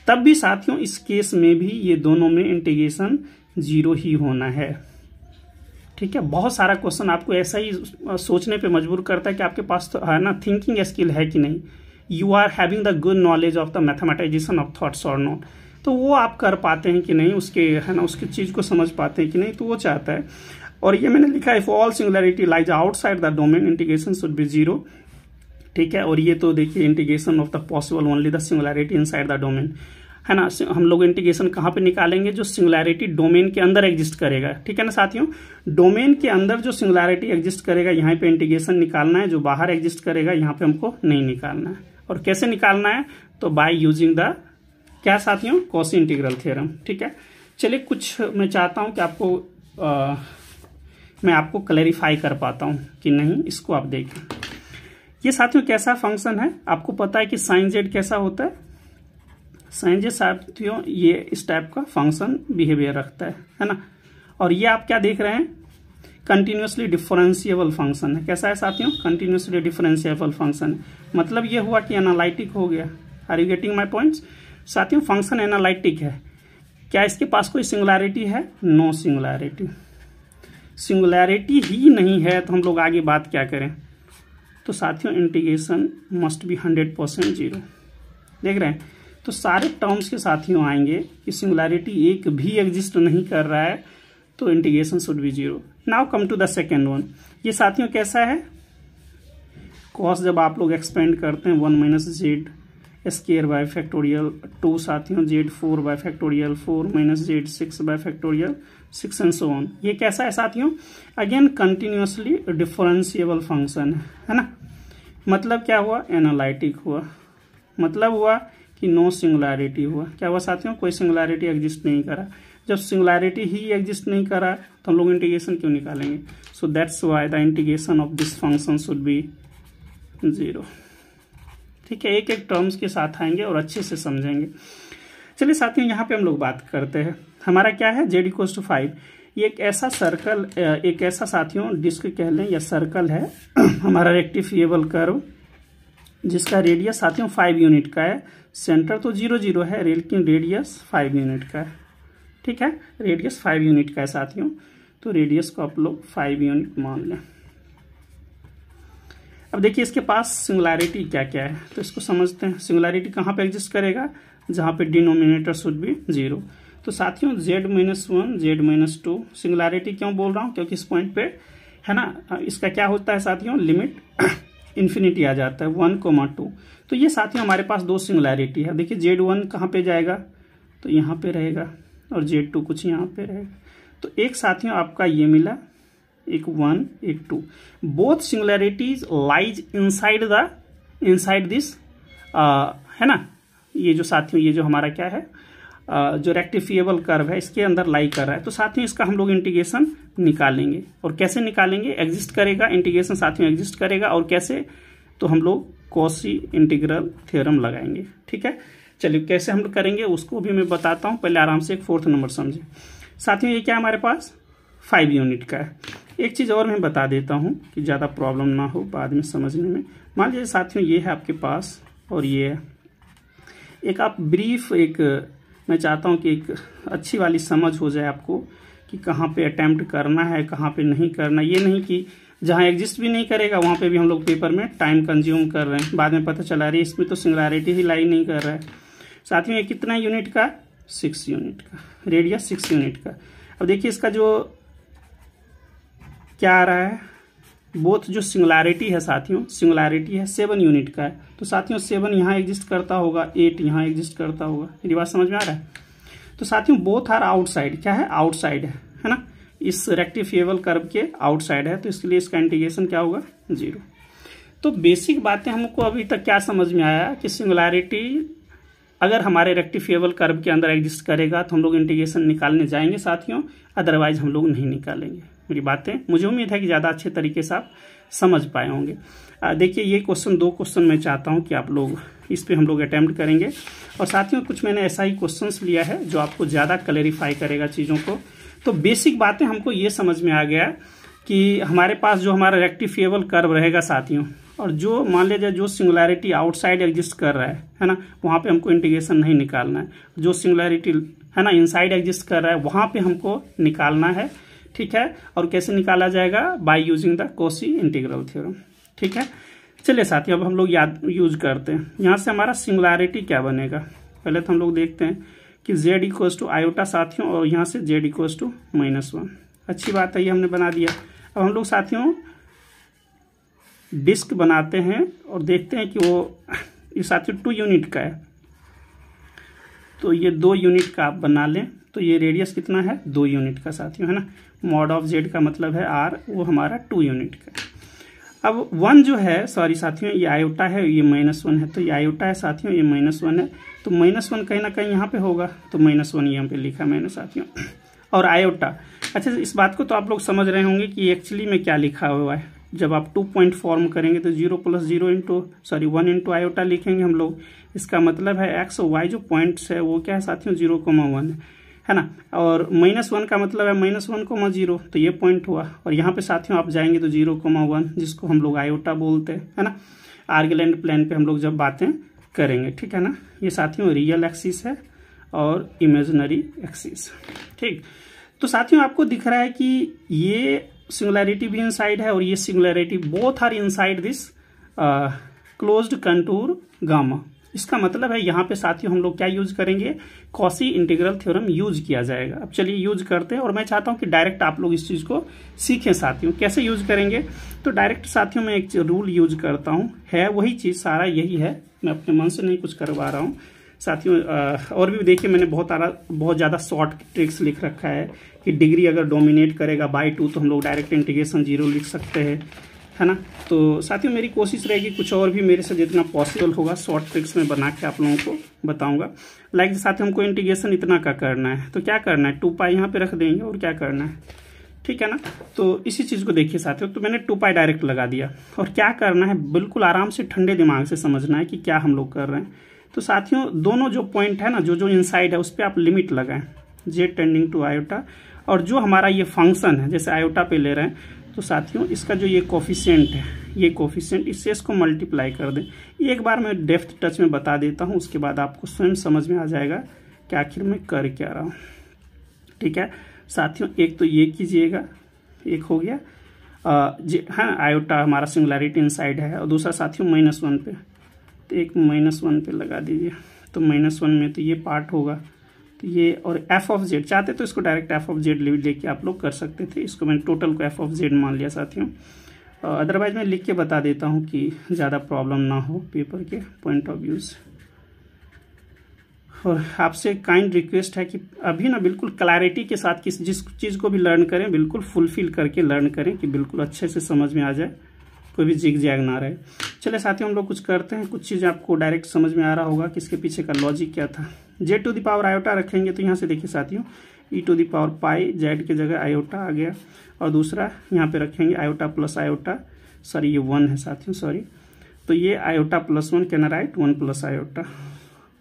Speaker 1: तब भी साथियों इस केस में भी ये दोनों में इंटीग्रेशन 0 ही होना है, ठीक है। बहुत सारा क्वेश्चन आपको ऐसा ही सोचने पे मजबूर करता है कि आपके पास तो है ना थिंकिंग स्किल है कि नहीं, you are having the good knowledge of the mathematization of thoughts और नॉट, तो वो आप कर पाते हैं कि नहीं, उसके है ना उसकी चीज को समझ पाते हैं कि नहीं, तो वो चाहता है। और ये मैंने लिखा है if all singularity lies outside the domain integration should be 0, ठीक है। और ये तो देखिए integration of the possible only the singularity inside the domain, है ना। हम लोग इंटीग्रेशन कहाँ पे निकालेंगे, जो सिंगुलैरिटी डोमेन के अंदर एग्जिस्ट करेगा, ठीक है ना साथियों। डोमेन के अंदर जो सिंगुलैरिटी एग्जिस्ट करेगा यहाँ पे इंटीग्रेशन निकालना है, जो बाहर एग्जिस्ट करेगा यहाँ पे हमको नहीं निकालना है। और कैसे निकालना है, तो बाय यूजिंग द क्या साथियों, कॉची इंटीग्रल थ्योरम, ठीक है। चलिए कुछ मैं चाहता हूँ कि आपको मैं आपको क्लैरिफाई कर पाता हूँ कि नहीं, इसको आप देखें। ये साथियों कैसा फंक्शन है, आपको पता है कि साइन जेड कैसा होता है, साइन जेड साथियों ये इस टाइप का फंक्शन बिहेवियर रखता है ना। और ये आप क्या देख रहे हैं, कंटिन्यूसली डिफरेंशिएबल फंक्शन है। कैसा है साथियों, कंटिन्यूसली डिफरेंशिएबल फंक्शन है। मतलब ये हुआ कि एनालिटिक हो गया। Are you getting my points साथियों, फंक्शन एनालिटिक है। क्या इसके पास कोई सिंगुलैरिटी है, नो सिंगुलैरिटी, सिंगुलैरिटी ही नहीं है तो हम लोग आगे बात क्या करें। तो साथियों इंटीग्रेशन मस्ट बी 100% 0, देख रहे हैं। तो सारे टर्म्स के साथियों आएंगे कि सिंगुलैरिटी एक भी एग्जिस्ट नहीं कर रहा है तो integration should be 0। Now come to the second one. ये साथियों कैसा है, कॉस जब आप लोग एक्सपेंड करते हैं 1 minus Z square by factorial 2 साथियों Z 4 bye factorial 4 minus Z 6 bye factorial 6 and so on. ये कैसा है साथियों, अगेन कंटिन्यूअसली डिफरेंशिएबल फंक्शन है ना। मतलब क्या हुआ, एनालिटिक हुआ, मतलब हुआ कि नो सिंगुलैरिटी हुआ। क्या हुआ साथियों, कोई सिंगुलैरिटी एग्जिस्ट नहीं करा। जब सिंगुलैरिटी ही एग्जिस्ट नहीं करा तो हम लोग इंटीग्रेशन क्यों निकालेंगे। So that's why the integration of this function should be 0। ठीक है, एक एक टर्म्स के साथ आएंगे और अच्छे से समझेंगे। चलिए साथियों यहाँ पे हम लोग बात करते हैं। हमारा क्या है, z = 5। ये एक ऐसा सर्कल, एक ऐसा साथियों डिस्क कह लें या सर्कल है हमारा रेक्टिफिएबल कर्व, जिसका रेडियस साथियों 5 यूनिट का है। सेंटर तो 0 0 है, लेकिन रेडियस 5 यूनिट का है। ठीक है, रेडियस 5 यूनिट का है साथियों, तो रेडियस को आप लोग 5 यूनिट मान लें। अब देखिए इसके पास सिंगुलैरिटी क्या क्या है, तो इसको समझते हैं। सिंगुलैरिटी कहाँ पे एग्जिस्ट करेगा, जहाँ पे डिनोमिनेटर शुड बी 0। तो साथियों z-1 z-2 सिंगुलैरिटी क्यों बोल रहा हूँ, क्योंकि इस पॉइंट पे है ना, इसका क्या होता है साथियों, लिमिट इन्फिनिटी आ जाता है 1, 2। तो ये साथियों हमारे पास दो सिंगुलैरिटी है। देखिए z1 कहाँ पे जाएगा, तो यहाँ पे रहेगा, और z2 कुछ यहाँ पे रहेगा। तो एक साथियों आपका ये मिला, एक 1 एक 2। बोथ सिंगुलैरिटीज लाइज इनसाइड दिस है ना। ये जो साथियों ये जो हमारा क्या है, जो रेक्टिफिएबल कर्व है इसके अंदर लाई कर रहा है। तो साथियों इसका हम लोग इंटीग्रेशन निकालेंगे, और कैसे निकालेंगे, एग्जिस्ट करेगा इंटीग्रेशन साथियों, एग्जिस्ट करेगा। और कैसे, तो हम लोग कॉची इंटीग्रल थ्योरम लगाएंगे। ठीक है, चलिए कैसे हम लोग करेंगे उसको भी मैं बताता हूँ। पहले आराम से एक 4th नंबर समझे साथियों। ये क्या हमारे पास 5 यूनिट का है। एक चीज़ और मैं बता देता हूँ कि ज़्यादा प्रॉब्लम ना हो बाद में समझने में। मान लीजिए साथियों ये है आपके पास, और ये है एक, आप ब्रीफ एक, मैं चाहता हूँ कि एक अच्छी वाली समझ हो जाए आपको कि कहाँ पे अटेम्प्ट करना है, कहाँ पे नहीं करना। ये नहीं कि जहाँ एग्जिस्ट भी नहीं करेगा वहाँ पे भी हम लोग पेपर में टाइम कंज्यूम कर रहे हैं, बाद में पता चला रही है इसमें तो सिंगुलैरिटी ही लाई नहीं कर रहा है। साथियों ये कितना यूनिट का, 6 यूनिट का, रेडियस 6 यूनिट का। अब देखिए इसका जो क्या आ रहा है, बोथ जो सिंगुलैरिटी है साथियों, सिंगुलैरिटी है 7 यूनिट का है। तो साथियों 7 यहाँ एग्जिस्ट करता होगा, 8 यहाँ एग्जिस्ट करता होगा। मेरी बात समझ में आ रहा है। तो साथियों बोथ आर आउटसाइड, क्या है, आउटसाइड है ना, इस रेक्टिफिएबल कर्व के आउटसाइड है। तो इसके लिए इसका इंटीग्रेशन क्या होगा, 0। तो बेसिक बातें हमको अभी तक क्या समझ में आया कि सिंगुलैरिटी अगर हमारे रेक्टिफिएबल कर्व के अंदर एग्जिस्ट करेगा तो हम लोग इंटीग्रेशन निकालने जाएंगे साथियों, अदरवाइज हम लोग नहीं निकालेंगे। मेरी बातें मुझे उम्मीद है कि ज़्यादा अच्छे तरीके से आप समझ पाए होंगे। देखिए ये क्वेश्चन, 2 क्वेश्चन मैं चाहता हूं कि आप लोग इस पे हम लोग अटेम्प्ट करेंगे। और साथियों कुछ मैंने ऐसा ही क्वेश्चंस लिया है जो आपको ज़्यादा क्लैरिफाई करेगा चीज़ों को। तो बेसिक बातें हमको ये समझ में आ गया कि हमारे पास जो हमारा रेक्टिफिएबल कर्व रहेगा साथियों, और जो मान लीजिए जो सिंगुलैरिटी आउटसाइड एग्जिस्ट कर रहा है ना, वहाँ पे हमको इंटीग्रेशन नहीं निकालना है। जो सिंगुलैरिटी है ना इनसाइड एग्जिस्ट कर रहा है वहाँ पे हमको निकालना है। ठीक है, और कैसे निकाला जाएगा, by using the Cauchy integral theorem. ठीक है, चलिए साथियों अब हम लोग यूज करते हैं। यहाँ से हमारा सिंगुलैरिटी क्या बनेगा, पहले तो हम लोग देखते हैं कि z = आयोटा साथियों, और यहाँ से z = -1। अच्छी बात है, ये हमने बना दिया। अब हम लोग साथियों डिस्क बनाते हैं और देखते हैं कि वो ये साथियों 2 यूनिट का है, तो ये 2 यूनिट का आप बना लें। तो ये रेडियस कितना है, 2 यूनिट का साथियों, है ना। मॉड ऑफ z का मतलब है r, वो हमारा 2 यूनिट का। अब 1 जो है, सॉरी साथियों ये आयोटा है, ये -1 है, तो ये आयोटा है साथियों, ये -1 है। तो -1 कहीं ना कहीं यहाँ पे होगा, तो -1 यहाँ पे लिखा मैंने साथियों। और आयोटा, अच्छा इस बात को तो आप लोग समझ रहे होंगे कि एक्चुअली में क्या लिखा हुआ है। जब आप 2 पॉइंट फॉर्म करेंगे तो 0 + 0 1 इंटू आयोटा लिखेंगे हम लोग। इसका मतलब है x और y जो पॉइंट्स है वो क्या है साथियों, 0,1 है ना। और -1 का मतलब है -1,0, तो ये पॉइंट हुआ। और यहाँ पे साथियों आप जाएंगे तो 0,1, जिसको हम लोग आयोटा बोलते हैं, है ना। आर्गुलेंट प्लेन पे हम लोग जब बातें करेंगे, ठीक है ना। ये साथियों रियल एक्सिस है और इमेजिनरी एक्सिस। ठीक, तो साथियों आपको दिख रहा है कि ये सिंगुलैरिटी भी इनसाइड है और ये singularity, both are inside this closed contour gamma. इसका मतलब है यहाँ पे साथियों हम लोग क्या यूज करेंगे, कॉशी इंटीग्रल थ्योरम यूज किया जाएगा। अब चलिए यूज करते हैं, और मैं चाहता हूँ कि डायरेक्ट आप लोग इस चीज को सीखें साथियों। कैसे यूज करेंगे, तो डायरेक्ट साथियों मैं एक रूल यूज करता हूँ, है वही चीज, सारा यही है, मैं अपने मन से नहीं कुछ करवा रहा हूँ साथियों। और भी देखिए मैंने बहुत ज्यादा शॉर्ट ट्रिक्स लिख रखा है कि डिग्री अगर डोमिनेट करेगा बाय 2 तो हम लोग डायरेक्ट इंटीग्रेशन 0 लिख सकते हैं, है ना। तो साथियों मेरी कोशिश रहेगी कुछ और भी मेरे से जितना पॉसिबल होगा शॉर्ट ट्रिक्स में बना के आप लोगों को बताऊंगा। लाइक साथियों हमको इंटीग्रेशन इतना का करना है, तो क्या करना है, 2 पाई यहाँ पे रख देंगे और क्या करना है, ठीक है ना। तो इसी चीज को देखिए साथियों, तो मैंने 2 पाई डायरेक्ट लगा दिया, और क्या करना है, बिल्कुल आराम से ठंडे दिमाग से समझना है कि क्या हम लोग कर रहे हैं। तो साथियों दोनों जो पॉइंट है ना, जो इनसाइड है उस पर आप लिमिट लगाएं, z टेंडिंग टू आयोटा, और जो हमारा ये फंक्शन है जैसे आयोटा पे ले रहे हैं, तो साथियों इसका जो ये कोफिशिएंट है, ये कोफिशिएंट, इससे इसको मल्टीप्लाई कर दें। एक बार मैं डेप्थ टच में बता देता हूँ, उसके बाद आपको स्वयं समझ में आ जाएगा कि आखिर में कर क्या रहा हूँ, ठीक है साथियों। एक तो ये कीजिएगा, एक हो गया हाँ, आयोटा हमारा सिंगुलैरिटी इनसाइड है, और दूसरा साथियों -1 पे, तो एक -1 पे लगा दीजिए, तो -1 में तो ये पार्ट होगा, तो ये, और f ऑफ z चाहते तो इसको डायरेक्ट f ऑफ z लेके आप लोग कर सकते थे, इसको मैंने टोटल को f ऑफ z मान लिया साथियों। अदरवाइज मैं लिख के बता देता हूँ कि ज़्यादा प्रॉब्लम ना हो पेपर के पॉइंट ऑफ व्यू से। और आपसे काइंड रिक्वेस्ट है कि अभी ना बिल्कुल क्लैरिटी के साथ जिस चीज़ को भी लर्न करें बिल्कुल फुलफिल करके लर्न करें कि बिल्कुल अच्छे से समझ में आ जाए, कोई भी जिग जैग ना रहे। चलिए साथियों हम लोग कुछ करते हैं, कुछ चीज़ें आपको डायरेक्ट समझ में आ रहा होगा कि इसके पीछे का लॉजिक क्या था। z to the power iota रखेंगे तो यहाँ से देखिए साथियों e to the power pi, z की जगह आयोटा आ गया, और दूसरा यहाँ पे रखेंगे आयोटा प्लस आयोटा, सॉरी ये 1 है साथियों, सॉरी, तो ये iota plus 1 can write 1 plus iota,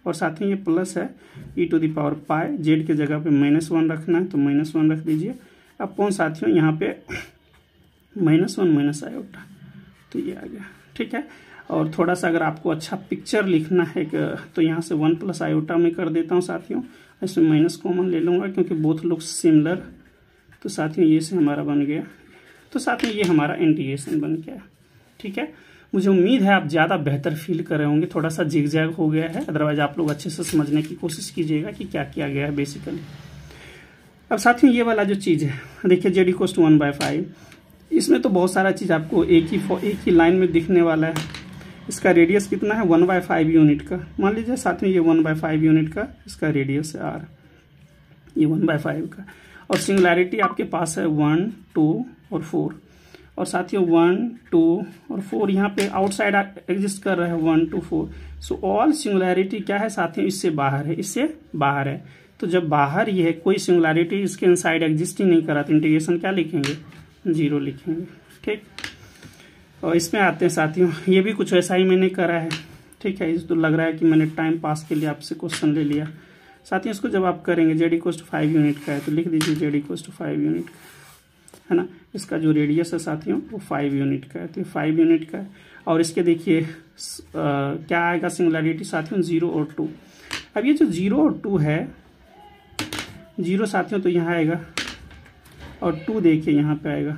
Speaker 1: और साथियों ये प्लस है e to the power pi, z की जगह पे -1 रखना है तो -1 रख दीजिए। अब कौन साथियों यहाँ पे -1 आयोटा, तो ये आ गया, ठीक है। और थोड़ा सा अगर आपको अच्छा पिक्चर लिखना है तो यहाँ से 1 प्लस आयोटा में कर देता हूँ साथियों, इसमें माइनस कॉमन ले लूँगा क्योंकि बोथ लुक सिमिलर, तो साथियों ये से हमारा बन गया, तो साथियों ये हमारा इंटीग्रेशन बन गया, ठीक है। मुझे उम्मीद है आप ज़्यादा बेहतर फील कर रहे होंगे, थोड़ा सा जिग जैग हो गया है, अदरवाइज आप लोग अच्छे से समझने की कोशिश कीजिएगा कि क्या किया गया है बेसिकली। अब साथियों ये वाला जो चीज़ है देखिए z = 1/5, इसमें तो बहुत सारा चीज़ आपको एक ही लाइन में दिखने वाला है। इसका रेडियस कितना है 1/5 यूनिट का, मान लीजिए साथियों ये 1/5 यूनिट का इसका रेडियस है r, ये 1/5 का, और सिंगुलैरिटी आपके पास है 1, 2 और 4, और साथियों 1, 2 और 4 यहाँ पे आउटसाइड एग्जिस्ट कर रहा है 1, 2, 4, सो ऑल सिंगुलैरिटी क्या है साथियों, इससे बाहर है, इससे बाहर है। तो जब बाहर ही है, कोई सिंगुलैरिटी इसके इनसाइड एग्जिस्ट ही नहीं करा, तो इंटीग्रेशन क्या लिखेंगे, 0 लिखेंगे, ठीक। और इसमें आते हैं साथियों, ये भी कुछ ऐसा ही मैंने करा है, ठीक है। इस तो लग रहा है कि मैंने टाइम पास के लिए आपसे क्वेश्चन ले लिया साथियों। इसको जब आप करेंगे z = 5 यूनिट का है तो लिख दीजिए z = 5 यूनिट का, है ना। इसका जो रेडियस है साथियों वो 5 यूनिट का है, तो 5 यूनिट का है। और इसके देखिए क्या आएगा सिंगुलैरिटी साथियों, 0 और 2। अब ये जो 0 और 2 है, 0 साथियों तो यहाँ आएगा, और 2 देखिए यहाँ पे आएगा,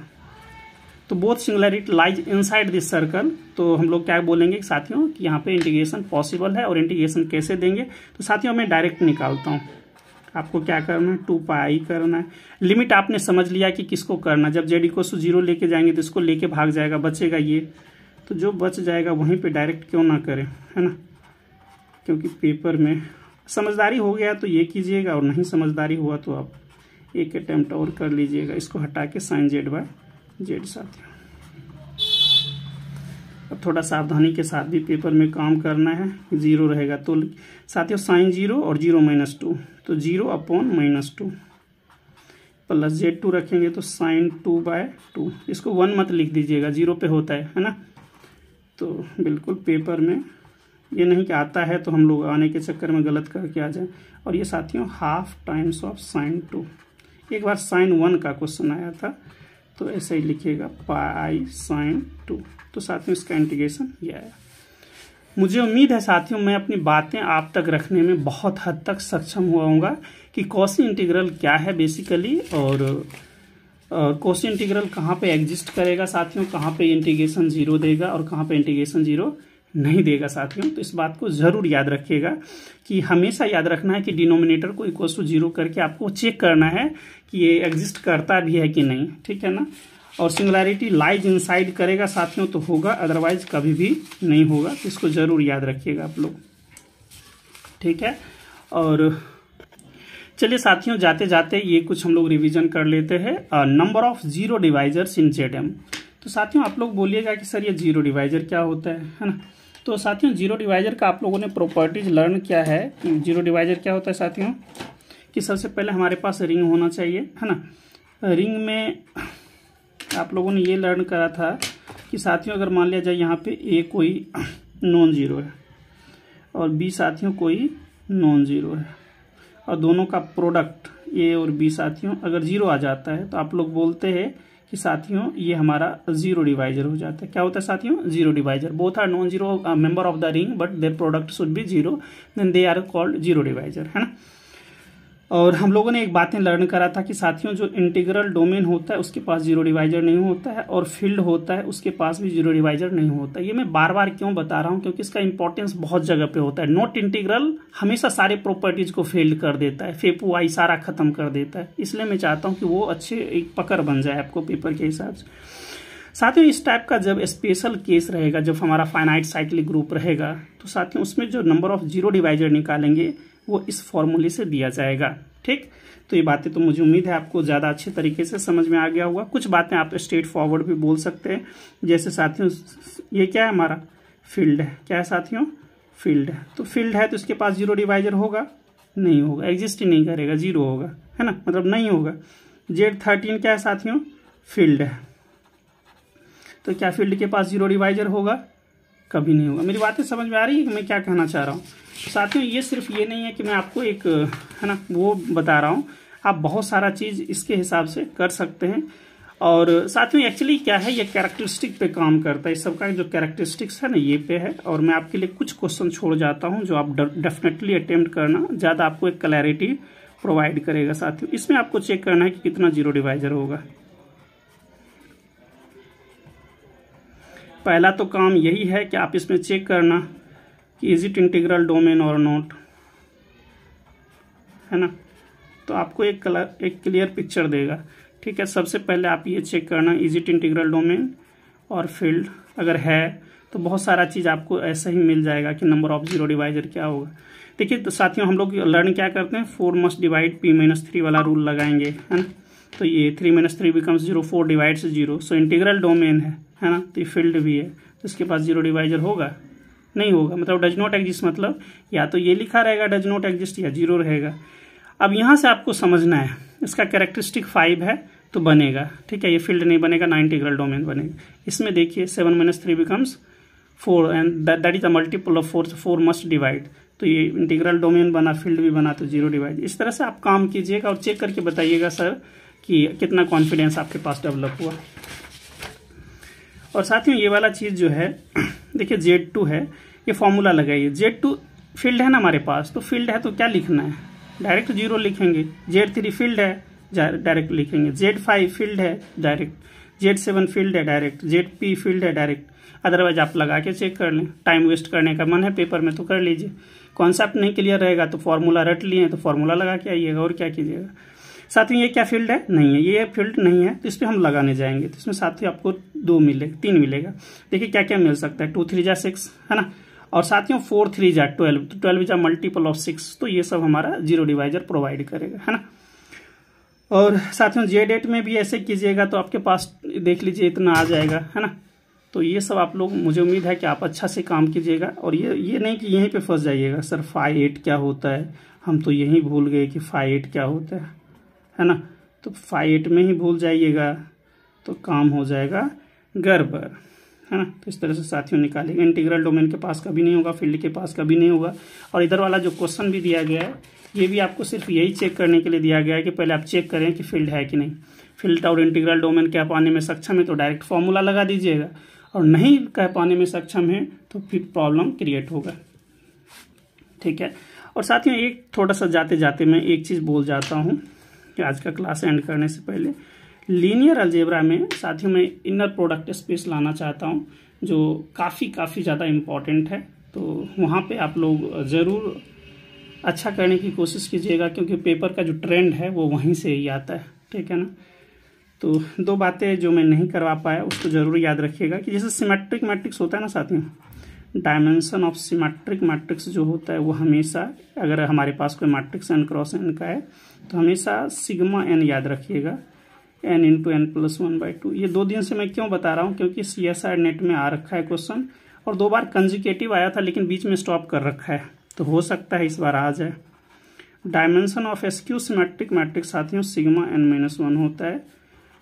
Speaker 1: तो both singularity lies inside this circle. तो हम लोग क्या बोलेंगे साथियों कि यहाँ पे इंटीग्रेशन पॉसिबल है, और इंटीग्रेशन कैसे देंगे, तो साथियों मैं डायरेक्ट निकालता हूँ। आपको क्या करना है, 2 पाई करना है। लिमिट आपने समझ लिया कि किसको करना, जब z = 0 लेके जाएंगे तो इसको लेके भाग जाएगा, बचेगा ये, तो जो बच जाएगा वहीं पे डायरेक्ट क्यों ना करें, है ना, क्योंकि पेपर में समझदारी हो गया तो ये कीजिएगा, और नहीं समझदारी हुआ तो आप एक अटेम्प्ट और कर लीजिएगा, इसको हटा के sin z/z साथियों। अब थोड़ा सावधानी के साथ भी पेपर में काम करना है, 0 रहेगा तो साथियों sin 0 और 0 - 2, तो 0/-2 प्लस z2 रखेंगे तो sin 2/2, इसको 1 मत लिख दीजिएगा, 0 पे होता है ना। तो बिल्कुल पेपर में ये नहीं कि आता है तो हम लोग आने के चक्कर में गलत करके आ जाए। और ये साथियों ½ टाइम्स ऑफ sin 2, एक बार sin 1 का क्वेश्चन आया था तो ऐसे ही लिखिएगा पाई sin 2, तो साथियों इसका इंटीग्रेशन ये आया। मुझे उम्मीद है साथियों मैं अपनी बातें आप तक रखने में बहुत हद तक सक्षम हुआ हूँगा कि कॉशी इंटीग्रल क्या है बेसिकली, और कॉशी इंटीग्रल कहाँ पे एग्जिस्ट करेगा साथियों, कहाँ पे इंटीग्रेशन 0 देगा और कहाँ पे इंटीग्रेशन 0 नहीं देगा साथियों। तो इस बात को जरूर याद रखिएगा कि हमेशा याद रखना है कि डिनोमिनेटर को इक्वल टू 0 करके आपको चेक करना है कि ये एग्जिस्ट करता भी है कि नहीं, ठीक है ना। और सिंगुलैरिटी लाइज इनसाइड करेगा साथियों तो होगा, अदरवाइज कभी भी नहीं होगा। तो इसको जरूर याद रखिएगा आप लोग, ठीक है। और चलिए साथियों, जाते जाते ये कुछ हम लोग रिवीजन कर लेते हैं। Number of zero divisors in ZM। तो साथियों आप लोग बोलिएगा कि सर ये जीरो डिवाइजर क्या होता है ना। तो साथियों जीरो डिवाइजर का आप लोगों ने प्रॉपर्टीज लर्न किया है कि जीरो डिवाइजर क्या होता है साथियों, कि सबसे पहले हमारे पास रिंग होना चाहिए, है ना। रिंग में आप लोगों ने ये लर्न करा था कि साथियों अगर मान लिया जाए यहाँ पे ए कोई नॉन जीरो है और बी साथियों कोई नॉन जीरो है, और दोनों का प्रोडक्ट ए और बी साथियों अगर जीरो आ जाता है तो आप लोग बोलते हैं कि साथियों ये हमारा जीरो डिवाइजर हो जाता है। क्या होता है साथियों, zero divisor. Both are non zero member of the ring but their product should be zero, then they are called zero divisor, है ना। और हम लोगों ने एक बातें लर्न करा था कि साथियों जो इंटीग्रल डोमेन होता है उसके पास जीरो डिवाइजर नहीं होता है, और फील्ड होता है उसके पास भी जीरो डिवाइजर नहीं होता। ये मैं बार बार क्यों बता रहा हूँ, क्योंकि इसका इंपॉर्टेंस बहुत जगह पे होता है। नॉट इंटीग्रल हमेशा सारे प्रॉपर्टीज को फेल कर देता है, फेपू आई सारा खत्म कर देता है। इसलिए मैं चाहता हूँ कि वो अच्छे एक पकड़ बन जाए आपको पेपर के हिसाब से। साथियों इस टाइप का जब स्पेशल केस रहेगा, जब हमारा फाइनाइट साइक्लिक ग्रुप रहेगा, तो साथियों उसमें जो नंबर ऑफ जीरो डिवाइजर निकालेंगे वो इस फॉर्मूले से दिया जाएगा, ठीक। तो ये बातें तो मुझे उम्मीद है आपको ज़्यादा अच्छे तरीके से समझ में आ गया होगा। कुछ बातें आप स्ट्रेट फॉरवर्ड भी बोल सकते हैं, जैसे साथियों ये क्या है, हमारा फील्ड है। क्या है साथियों, फील्ड है। तो फील्ड है तो इसके पास जीरो डिवाइजर होगा, नहीं होगा, एग्जिस्ट ही नहीं करेगा, जीरो होगा, है ना, मतलब नहीं होगा। Z13 क्या है साथियों, फील्ड है। तो क्या फील्ड के पास जीरो डिवाइजर होगा, कभी नहीं होगा। मेरी बातें समझ में आ रही है कि मैं क्या कहना चाह रहा हूँ साथियों। ये सिर्फ ये नहीं है कि मैं आपको एक, है ना, वो बता रहा हूँ, आप बहुत सारा चीज़ इसके हिसाब से कर सकते हैं। और साथियों एक्चुअली क्या है, ये कैरेक्टरिस्टिक पे काम करता है। इस सब का जो कैरेक्टरिस्टिक्स है ना ये पे है, और मैं आपके लिए कुछ क्वेश्चन छोड़ जाता हूँ जो आप डेफिनेटली अटेम्प्ट करना, ज़्यादा आपको एक क्लैरिटी प्रोवाइड करेगा साथियों। इसमें आपको चेक करना है कि कितना जीरो डिवाइजर होगा। पहला तो काम यही है कि आप इसमें चेक करना कि इज इट इंटीग्रल डोमेन और नॉट, है ना। तो आपको एक क्लियर पिक्चर देगा, ठीक है। सबसे पहले आप ये चेक करना इज इट इंटीग्रल डोमेन और फील्ड, अगर है तो बहुत सारा चीज़ आपको ऐसा ही मिल जाएगा कि नंबर ऑफ जीरो डिवाइजर क्या होगा। देखिए तो साथियों हम लोग लर्न क्या करते हैं, 4 मस्ट डिवाइड P-3 वाला रूल लगाएंगे, है ना। तो ये 3-3 becomes 0, 4 divides 0। So integral domain है ना, तो ये फील्ड भी है, तो इसके पास जीरो डिवाइजर होगा, नहीं होगा, मतलब डज नॉट एग्जिस्ट, मतलब या तो ये लिखा रहेगा डज नॉट एग्जिस्ट या जीरो रहेगा। अब यहाँ से आपको समझना है इसका कैरेक्टरिस्टिक 5 है तो बनेगा, ठीक है। ये फील्ड नहीं बनेगा ना इंटीग्रल डोमेन बनेगा। इसमें देखिए 7-3 becomes 4 and that is a multiple of 4, 4 must divide. तो ये इंटीग्रल डोमेन बना, फील्ड भी बना, तो जीरो डिवाइड। इस तरह से आप काम कीजिएगा और चेक करके बताइएगा सर कि कितना कॉन्फिडेंस आपके पास डेवलप हुआ। और साथियों ये वाला चीज़ जो है देखिए Z2 है, ये फॉर्मूला लगाइए। Z2 फील्ड है ना हमारे पास, तो फील्ड है तो क्या लिखना है, डायरेक्ट जीरो लिखेंगे। Z3 फील्ड है, डायरेक्ट लिखेंगे। Z5 फील्ड है, डायरेक्ट। Z7 फील्ड है, डायरेक्ट। ZP फील्ड है, डायरेक्ट। अदरवाइज आप लगा के चेक कर लें, टाइम वेस्ट करने का मन है पेपर में तो कर लीजिए। कॉन्सेप्ट नहीं क्लियर रहेगा तो फॉर्मूला रट लिए तो फॉर्मूला लगा के आइएगा, और क्या कीजिएगा। साथियों ये क्या फील्ड है, नहीं है, ये फील्ड नहीं है, तो इस पर हम लगाने जाएंगे। तो इसमें साथियों आपको 3 मिलेगा। देखिए क्या क्या मिल सकता है, 2 3 जा 6, है ना। और साथियों 4 3 जा 12, तो 12 जा मल्टीपल ऑफ 6, तो ये सब हमारा जीरो डिवाइजर प्रोवाइड करेगा, है ना। और साथियों Z8 में भी ऐसे कीजिएगा तो आपके पास देख लीजिए इतना आ जाएगा, है ना। तो ये सब आप लोग, मुझे उम्मीद है कि आप अच्छा से काम कीजिएगा, और ये नहीं कि यहीं पे फंस जाइएगा सर phi8 क्या होता है, हम तो यहीं भूल गए कि phi8 क्या होता है ना। तो phi8 में ही भूल जाइएगा तो काम हो जाएगा गड़बड़, है ना। तो इस तरह से साथियों निकालेंगे। इंटीग्रल डोमेन के पास कभी नहीं होगा, फील्ड के पास कभी नहीं होगा। और इधर वाला जो क्वेश्चन भी दिया गया है ये भी आपको सिर्फ यही चेक करने के लिए दिया गया है कि पहले आप चेक करें कि फील्ड है कि नहीं। फील्ड और इंटीग्रल डोमेन कह पाने में सक्षम है तो डायरेक्ट फॉर्मूला लगा दीजिएगा, और नहीं कह पाने में सक्षम है तो फिर प्रॉब्लम क्रिएट होगा, ठीक है। और साथियों एक थोड़ा सा जाते जाते मैं एक चीज़ बोल जाता हूँ कि आज का क्लास एंड करने से पहले लीनियर अलजेब्रा में साथियों मैं इनर प्रोडक्ट स्पेस लाना चाहता हूँ। जो काफ़ी ज़्यादा इम्पॉर्टेंट है। तो वहाँ पे आप लोग ज़रूर अच्छा करने की कोशिश कीजिएगा, क्योंकि पेपर का जो ट्रेंड है वो वहीं से ही आता है, ठीक है ना। तो 2 बातें जो मैं नहीं करवा पाया उसको ज़रूर याद रखिएगा कि जैसे सिमेट्रिक मैट्रिक्स होता है ना साथियों, डायमेंशन ऑफ सिमेट्रिक मैट्रिक्स जो होता है वो हमेशा, अगर हमारे पास कोई मैट्रिक्स n क्रॉस n का है तो हमेशा सिग्मा n याद रखिएगा, n इंटू n प्लस 1/2। ये 2 दिन से मैं क्यों बता रहा हूँ, क्योंकि CSIR नेट में आ रखा है क्वेश्चन, और 2 बार कंजिकेटिव आया था लेकिन बीच में स्टॉप कर रखा है, तो हो सकता है इस बार आ जाए। Dimension of SQ symmetric matrix साथियों सिग्मा n-1 होता है,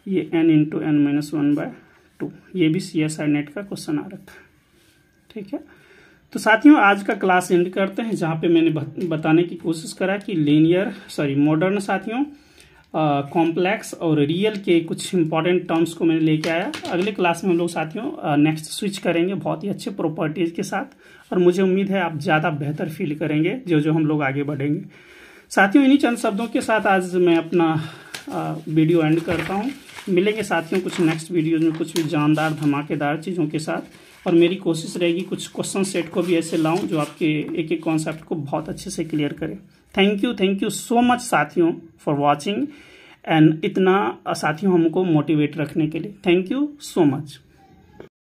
Speaker 1: ये n इंटू n-1/2, ये भी CSIR नेट का क्वेश्चन आ रखा है, ठीक है। तो साथियों आज का क्लास एंड करते हैं, जहाँ पे मैंने बताने की कोशिश करा कि मॉडर्न साथियों कॉम्प्लेक्स और रियल के कुछ इंपॉर्टेंट टर्म्स को मैंने लेके आया। अगले क्लास में हम लोग साथियों नेक्स्ट स्विच करेंगे बहुत ही अच्छे प्रॉपर्टीज के साथ, और मुझे उम्मीद है आप ज़्यादा बेहतर फील करेंगे जो हम लोग आगे बढ़ेंगे। साथियों इन्हीं चंद शब्दों के साथ आज मैं अपना वीडियो एंड करता हूँ। मिलेंगे साथियों कुछ नेक्स्ट वीडियोज में कुछ भी जानदार धमाकेदार चीज़ों के साथ, और मेरी कोशिश रहेगी कुछ क्वेश्चन सेट को भी ऐसे लाऊं जो आपके एक एक कॉन्सेप्ट को बहुत अच्छे से क्लियर करे। थैंक यू सो मच साथियों फॉर वॉचिंग, एंड इतना साथियों हमको मोटिवेट रखने के लिए थैंक यू सो मच।